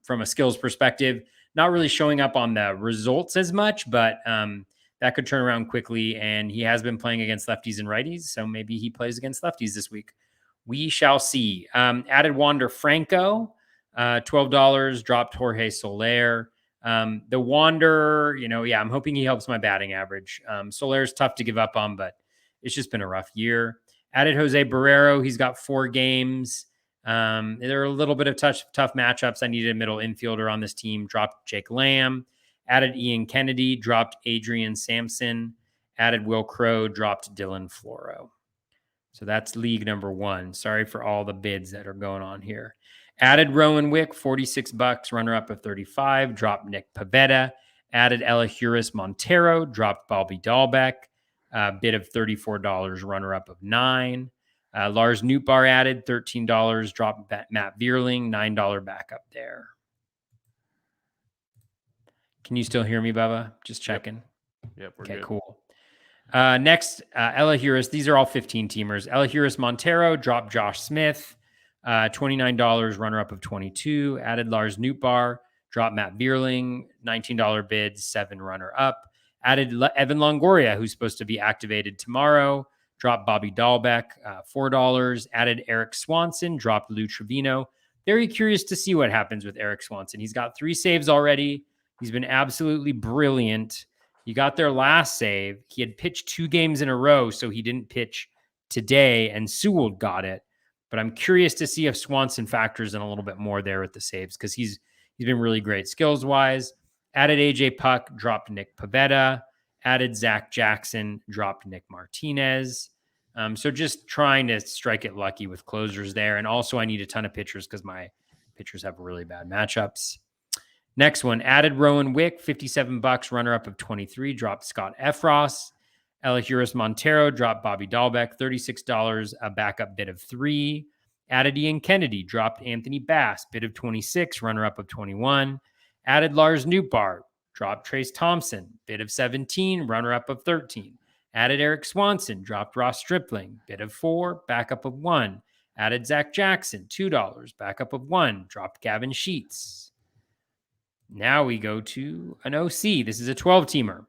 from a skills perspective. Not really showing up on the results as much, but that could turn around quickly. And he has been playing against lefties and righties, so maybe he plays against lefties this week. We shall see. Added Wander Franco, $12, dropped Jorge Soler. The Wander, I'm hoping he helps my batting average. Soler's tough to give up on, but it's just been a rough year. Added Jose Barrero. He's got 4 games. There are a little bit of tough matchups. I needed a middle infielder on this team. Dropped Jake Lamb. Added Ian Kennedy. Dropped Adrian Sampson. Added Will Crow. Dropped Dylan Floro. So that's league number 1. Sorry for all the bids that are going on here. Added Rowan Wick, $46, runner-up of 35. Dropped Nick Pavetta. Added Elahuris Montero, dropped Bobby Dahlbeck, bid of $34, runner-up of $9. Lars Nootbaar added $13, dropped Matt Vierling, $9 backup there. Can you still hear me, Bubba? Just checking. Yep, we're okay, good. Cool. Next, Elahuris. These are all 15-teamers. Elahuris Montero dropped Josh Smith, $29, runner-up of 22. Added Lars Nootbaar, dropped Matt Vierling, $19 bid, 7 runner-up. Added Evan Longoria, who's supposed to be activated tomorrow, dropped Bobby Dahlbeck, $4. Added Eric Swanson, dropped Lou Trevino. Very curious to see what happens with Eric Swanson. He's got 3 saves already. He's been absolutely brilliant. He got their last save. He had pitched 2 games in a row, so he didn't pitch today, and Sewell got it. But I'm curious to see if Swanson factors in a little bit more there with the saves, because he's been really great skills-wise. Added AJ Puck, dropped Nick Pivetta. Added Zach Jackson, dropped Nick Martinez. So just trying to strike it lucky with closers there. And also I need a ton of pitchers because my pitchers have really bad matchups. Next one, added Rowan Wick, $57, runner-up of 23, dropped Scott Efros. Elahuris Montero dropped Bobby Dahlbeck, $36, a backup bid of 3. Added Ian Kennedy, dropped Anthony Bass, bid of 26, runner-up of 21. Added Lars Nootbaar, dropped Trace Thompson, bid of 17, runner-up of 13. Added Eric Swanson, dropped Ross Stripling, bid of 4, backup of 1. Added Zach Jackson, $2, backup of 1, dropped Gavin Sheets. Now we go to an OC. This is a 12-teamer.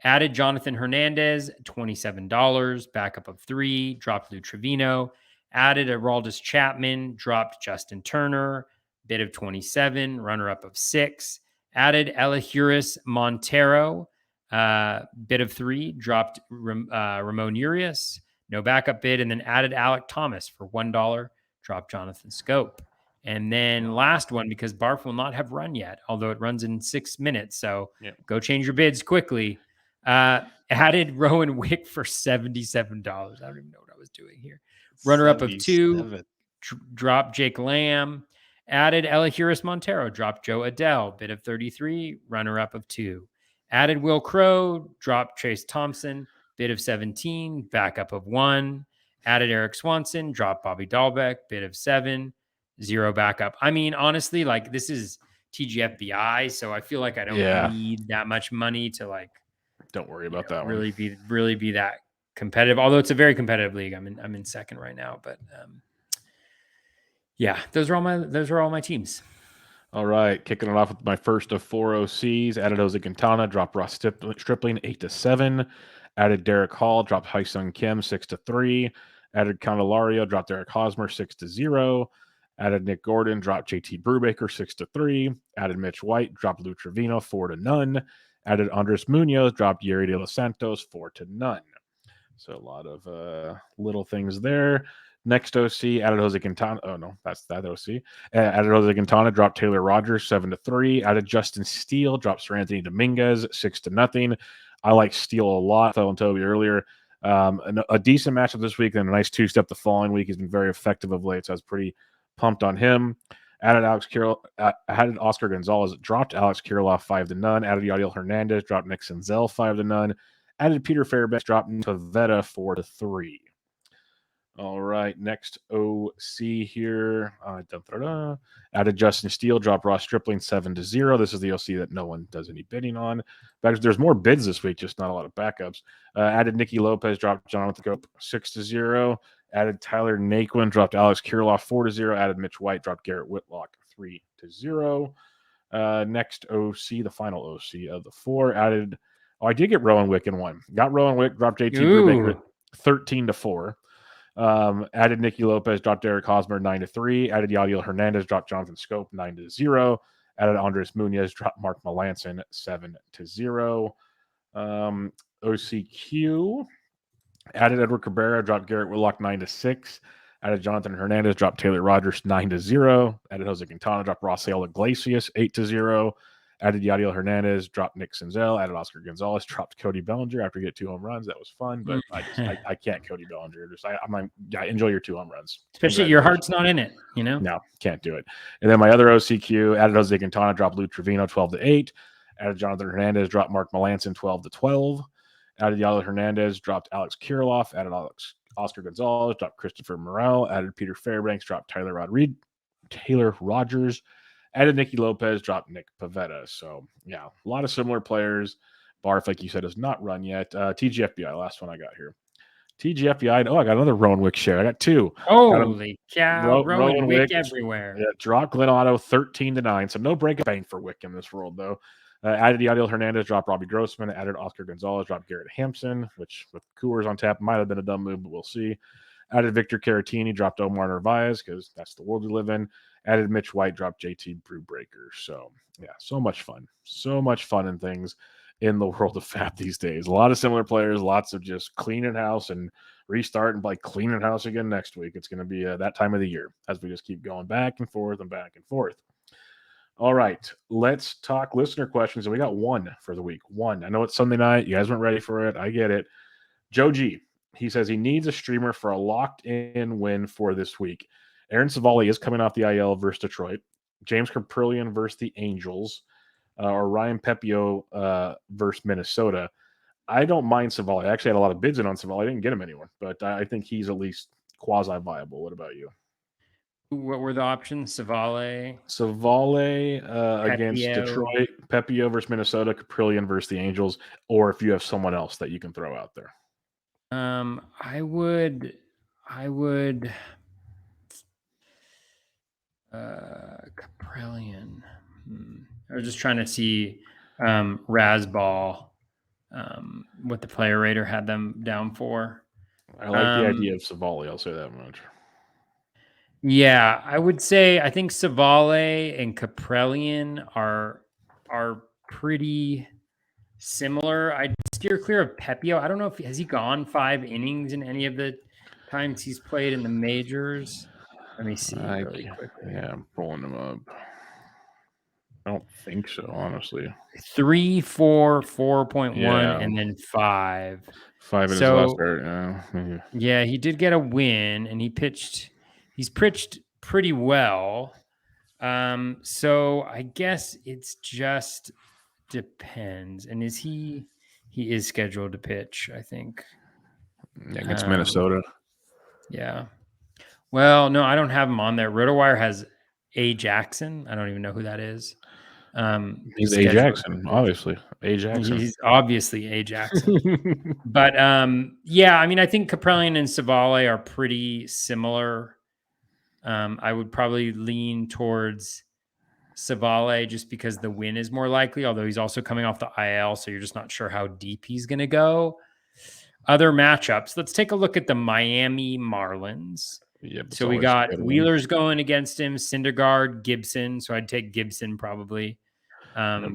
Added Jonathan Hernandez, $27, backup of 3, dropped Lou Trevino. Added Aroldis Chapman, dropped Justin Turner, bid of 27, runner-up of 6. Added Elahuris Montero, bid of 3, dropped Ramon Urias, no backup bid, and then added Alec Thomas for $1, dropped Jonathan Scope. And then last one, because Barf will not have run yet, although it runs in 6 minutes. So Go change your bids quickly. Added Rowan Wick for $77. I don't even know what I was doing here. Runner-up of 2, dropped Jake Lamb. Added Elahuris Montero, dropped Joe Adele, bid of 33, runner-up of 2. Added Will Crow, dropped Chase Thompson, bid of 17, backup of 1. Added Eric Swanson, dropped Bobby Dahlbeck, bid of 7, 0 backup. I mean, honestly, like this is TGFBI, so I feel like I don't need that much money to like. Don't worry about that really one. Really be that competitive. Although it's a very competitive league. I'm in second right now, but yeah, those are all my teams. All right, kicking it off with my first of 4 OCs. Added Jose Quintana, dropped Ross Stripling 8-7. Added Derek Hall, dropped Hyesung Kim 6-3. Added Candelario, dropped Eric Hosmer 6-0. Added Nick Gordon, dropped JT Brubaker 6-3. Added Mitch White, dropped Lou Trevino 4-0. Added Andres Munoz, dropped Yeri De Los Santos 4-0. So a lot of little things there. Next OC, added Jose Quintana. Oh, no, that's that OC. Added Jose Quintana, dropped Taylor Rogers 7-3. Added Justin Steele, dropped Sir Anthony Dominguez 6-0. I like Steele a lot. I told Toby earlier. A decent matchup this week, and a nice 2-step the following week. He's been very effective of late, so I was pretty pumped on him. Added added Oscar Gonzalez, dropped Alex Kirilloff 5-0. Added Yadiel Hernandez, dropped Nick Senzel 5-0. Added Peter Fairbanks, dropped Pavetta 4-3. All right, next OC here. Added Justin Steele, dropped Ross Stripling 7-0. This is the OC that no one does any bidding on. But there's more bids this week, just not a lot of backups. Added Nicky Lopez, dropped Jonathan Cope 6-0. Added Tyler Naquin, dropped Alex Kirilloff 4-0. Added Mitch White, dropped Garrett Whitlock 3-0. Next OC, the final OC of the 4. Added, I did get Rowan Wick in one. Got Rowan Wick, dropped JT Brubaker 13-4. Added Nicky Lopez, dropped Derek Hosmer 9-3. Added Yadiel Hernandez, dropped Jonathan Scope 9-0. Added Andres Munoz, dropped Mark Melanson 7-0. OCQ. Added Edward Cabrera, dropped Garrett Whitlock 9-6. Added Jonathan Hernandez, dropped Taylor Rogers 9-0. Added Jose Quintana, dropped Rafael Iglesias 8-0. Added Yadiel Hernandez, dropped Nick Senzel. Added Oscar Gonzalez, dropped Cody Bellinger after he hit 2 home runs. That was fun, but I can't Cody Bellinger. I enjoy your 2 home runs. Especially your heart's not in it, No, can't do it. And then my other OCQ, added Jose Quintana, dropped Lou Trevino 12-8. Added Jonathan Hernandez, dropped Mark Melanson 12-12. Added Yadiel Hernandez, dropped Alex Kirilloff. Added Oscar Gonzalez, dropped Christopher Morel. Added Peter Fairbanks, dropped Taylor Rogers. Added Nicky Lopez, dropped Nick Pavetta. So, yeah, a lot of similar players. Barf, like you said, has not run yet. TGFBI, last one I got here. TGFBI. Oh, I got another Rowan Wick share. I got two. Holy cow. Rowan Wick everywhere. Yeah, dropped Glenn Otto 13-9. So no break of bank for Wick in this world, though. Added Yadiel Hernandez, dropped Robbie Grossman. Added Oscar Gonzalez, dropped Garrett Hampson, which with Coors on tap might have been a dumb move, but we'll see. Added Victor Caratini, dropped Omar Narvaez because that's the world we live in. Added Mitch White, dropped JT Brewbreaker. So, yeah, so much fun. So much fun and things in the world of FAAB these days. A lot of similar players, lots of just cleaning house and restart and like cleaning house again next week. It's going to be that time of the year as we just keep going back and forth and back and forth. All right, let's talk listener questions. And we got one for the week. One. I know it's Sunday night. You guys weren't ready for it. I get it. Joe G, he says he needs a streamer for a locked-in win for this week. Aaron Savali is coming off the IL versus Detroit. James Caprillion versus the Angels. Or Ryan Pepio versus Minnesota. I don't mind Savali. I actually had a lot of bids in on Savali. I didn't get him anywhere, but I think he's at least quasi-viable. What about you? What were the options? Savale against Detroit, Pepio versus Minnesota, Caprillion versus the Angels, or if you have someone else that you can throw out there. I would Caprillion. I was just trying to see Razball, what the player rater had them down for. I like the idea of Savali, I'll say that much. Yeah, I would say I think Savale and Caprillion are pretty similar. I'd steer clear of Pepio. I don't know if has he gone 5 innings in any of the times he's played in the majors. Let me see really quickly. Yeah, I'm pulling him up. I don't think so, honestly. 3, 4, 4.1, and then 5. 5 in his last start. Yeah, he did get a win, and he's pitched pretty well. So I guess it's just depends. And he is scheduled to pitch, I think. Yeah, against Minnesota. Yeah. Well, no, I don't have him on there. RotoWire has A. Jackson. I don't even know who that is. He's A. Jackson, obviously. A. Jackson. He's obviously A. Jackson. But yeah, I mean, I think Caprillion and Savale are pretty similar. I would probably lean towards Savale just because the win is more likely, although he's also coming off the IL, so you're just not sure how deep he's going to go. Other matchups. Let's take a look at the Miami Marlins. Yep, so we got Wheeler's going against him, Syndergaard, Gibson. So I'd take Gibson probably.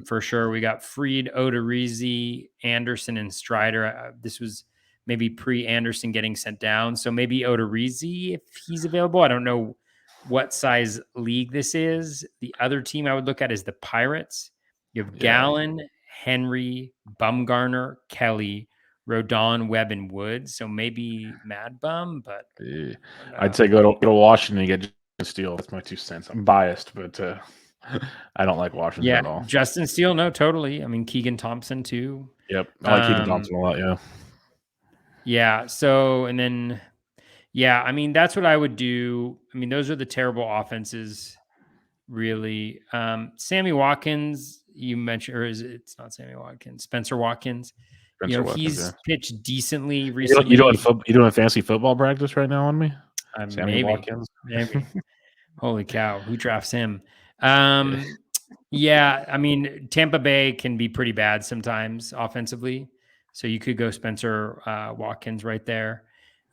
For sure. We got Fried, Odorizzi, Anderson, and Strider. This was maybe pre-Anderson getting sent down. So maybe Odorizzi if he's available. I don't know what size league this is. The other team I would look at is the Pirates. You have Gallen, Henry, Bumgarner, Kelly, Rodon, Webb, and Woods. So maybe Mad Bum, but I'd say go to Washington and get Justin Steele. That's my 2 cents. I'm biased, but I don't like Washington at all. Justin Steele, no, totally. I mean, Keegan Thompson too. Yep, I like Keegan Thompson a lot. Yeah. Yeah. So and then, I mean, that's what I would do. I mean, those are the terrible offenses, really. Sammy Watkins, you mentioned, or it's not Sammy Watkins, Spencer Watkins. He's pitched decently recently. You doing fantasy football practice right now on me? Sammy Watkins. Maybe. Holy cow! Who drafts him? Yeah, I mean, Tampa Bay can be pretty bad sometimes offensively, so you could go Spencer Watkins right there.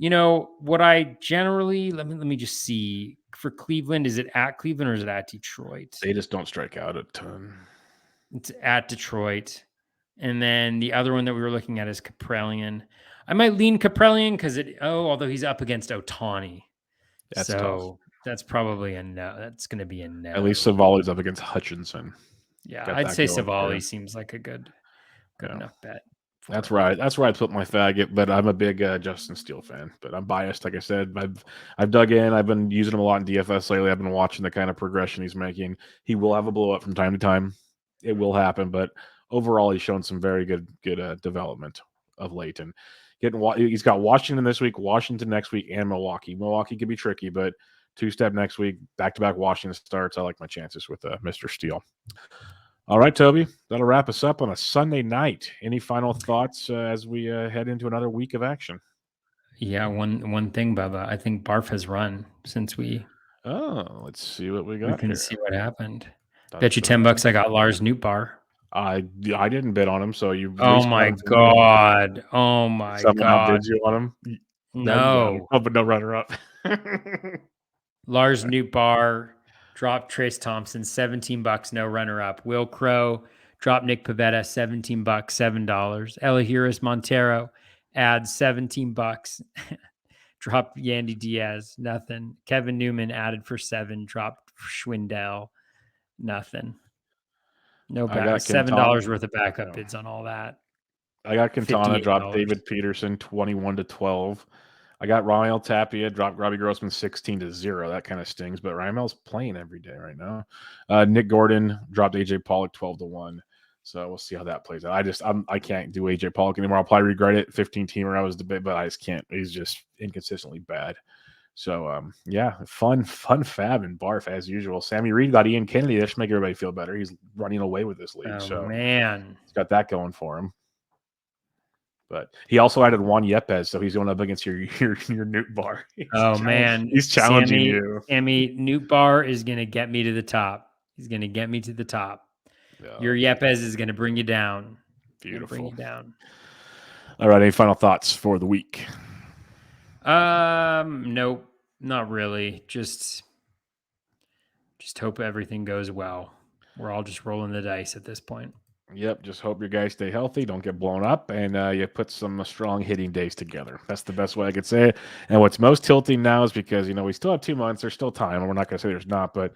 What I generally let me just see for Cleveland. Is it at Cleveland or is it at Detroit? They just don't strike out a ton. It's at Detroit. And then the other one that we were looking at is Caprillion. I might lean Caprillion because although he's up against Ohtani. That's tough. That's probably a no. That's going to be a no. At least Savali's up against Hutchinson. Yeah, I'd say Savali seems like a good enough bet. That's right. That's where I put my fag. But I'm a big Justin Steele fan. But I'm biased, like I said. I've dug in. I've been using him a lot in DFS lately. I've been watching the kind of progression he's making. He will have a blow up from time to time. It will happen, but overall, he's shown some very good development of late. And he's got Washington this week, Washington next week, and Milwaukee. Milwaukee could be tricky, but two-step next week, back-to-back Washington starts. I like my chances with Mr. Steele. All right, Toby, that'll wrap us up on a Sunday night. Any final thoughts as we head into another week of action? Yeah, one thing, Bubba. I think Barf has run since we Let's see what we got can here. see what happened. Dun, Bet you dun. $10 I got Lars Newtbar. I didn't bid on him, so you. Oh my god! Oh my Someone god! outbid you on him. No, but no runner up. Lars Newtbar dropped Trace Thompson $17, no runner up. Will Crow dropped Nick Pivetta $17, $7. Elihuris Montero adds $17. Dropped Yandy Diaz, nothing. Kevin Newman added for 7, dropped Schwindel, nothing. No back. $7 worth of backup bids on all that. I got Quintana, dropped $58. David Peterson 21-12. I got Raimel Tapia, dropped Robbie Grossman 16-0. That kind of stings, but Raimel's playing every day right now. Nick Gordon dropped AJ Pollock 12-1. So we'll see how that plays out. I can't do AJ Pollock anymore. I'll probably regret it. 15-teamer I was debate, but I just can't. He's just inconsistently bad. So yeah, fun fab and barf as usual. Sammy Reed got Ian Kennedy. That should make everybody feel better. He's running away with this league. Oh man, he's got that going for him. But he also added Juan Yepes, so he's going up against your Newt Bar. He's challenging you. Sammy, Newt Bar is going to get me to the top. He's going to get me to the top. Your Yepes is going to bring you down. Beautiful. Bring you down. All right. Any final thoughts for the week? Nope, not really. Just hope everything goes well. We're all just rolling the dice at this point. Yep. Just hope your guys stay healthy, don't get blown up, and you put some strong hitting days together. That's the best way I could say it. And what's most tilting now is because, we still have 2 months. There's still time. And we're not going to say there's not, but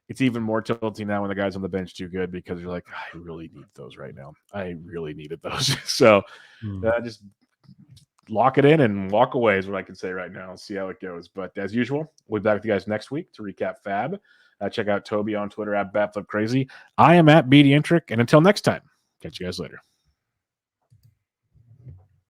it's even more tilting now when the guys on the bench do good because you're like, I really need those right now. I really needed those. So just lock it in and walk away is what I can say right now. See how it goes. But as usual, we'll be back with you guys next week to recap FAAB. Check out Toby on Twitter at BatFlipCrazy. I am at BDintric. And until next time, catch you guys later.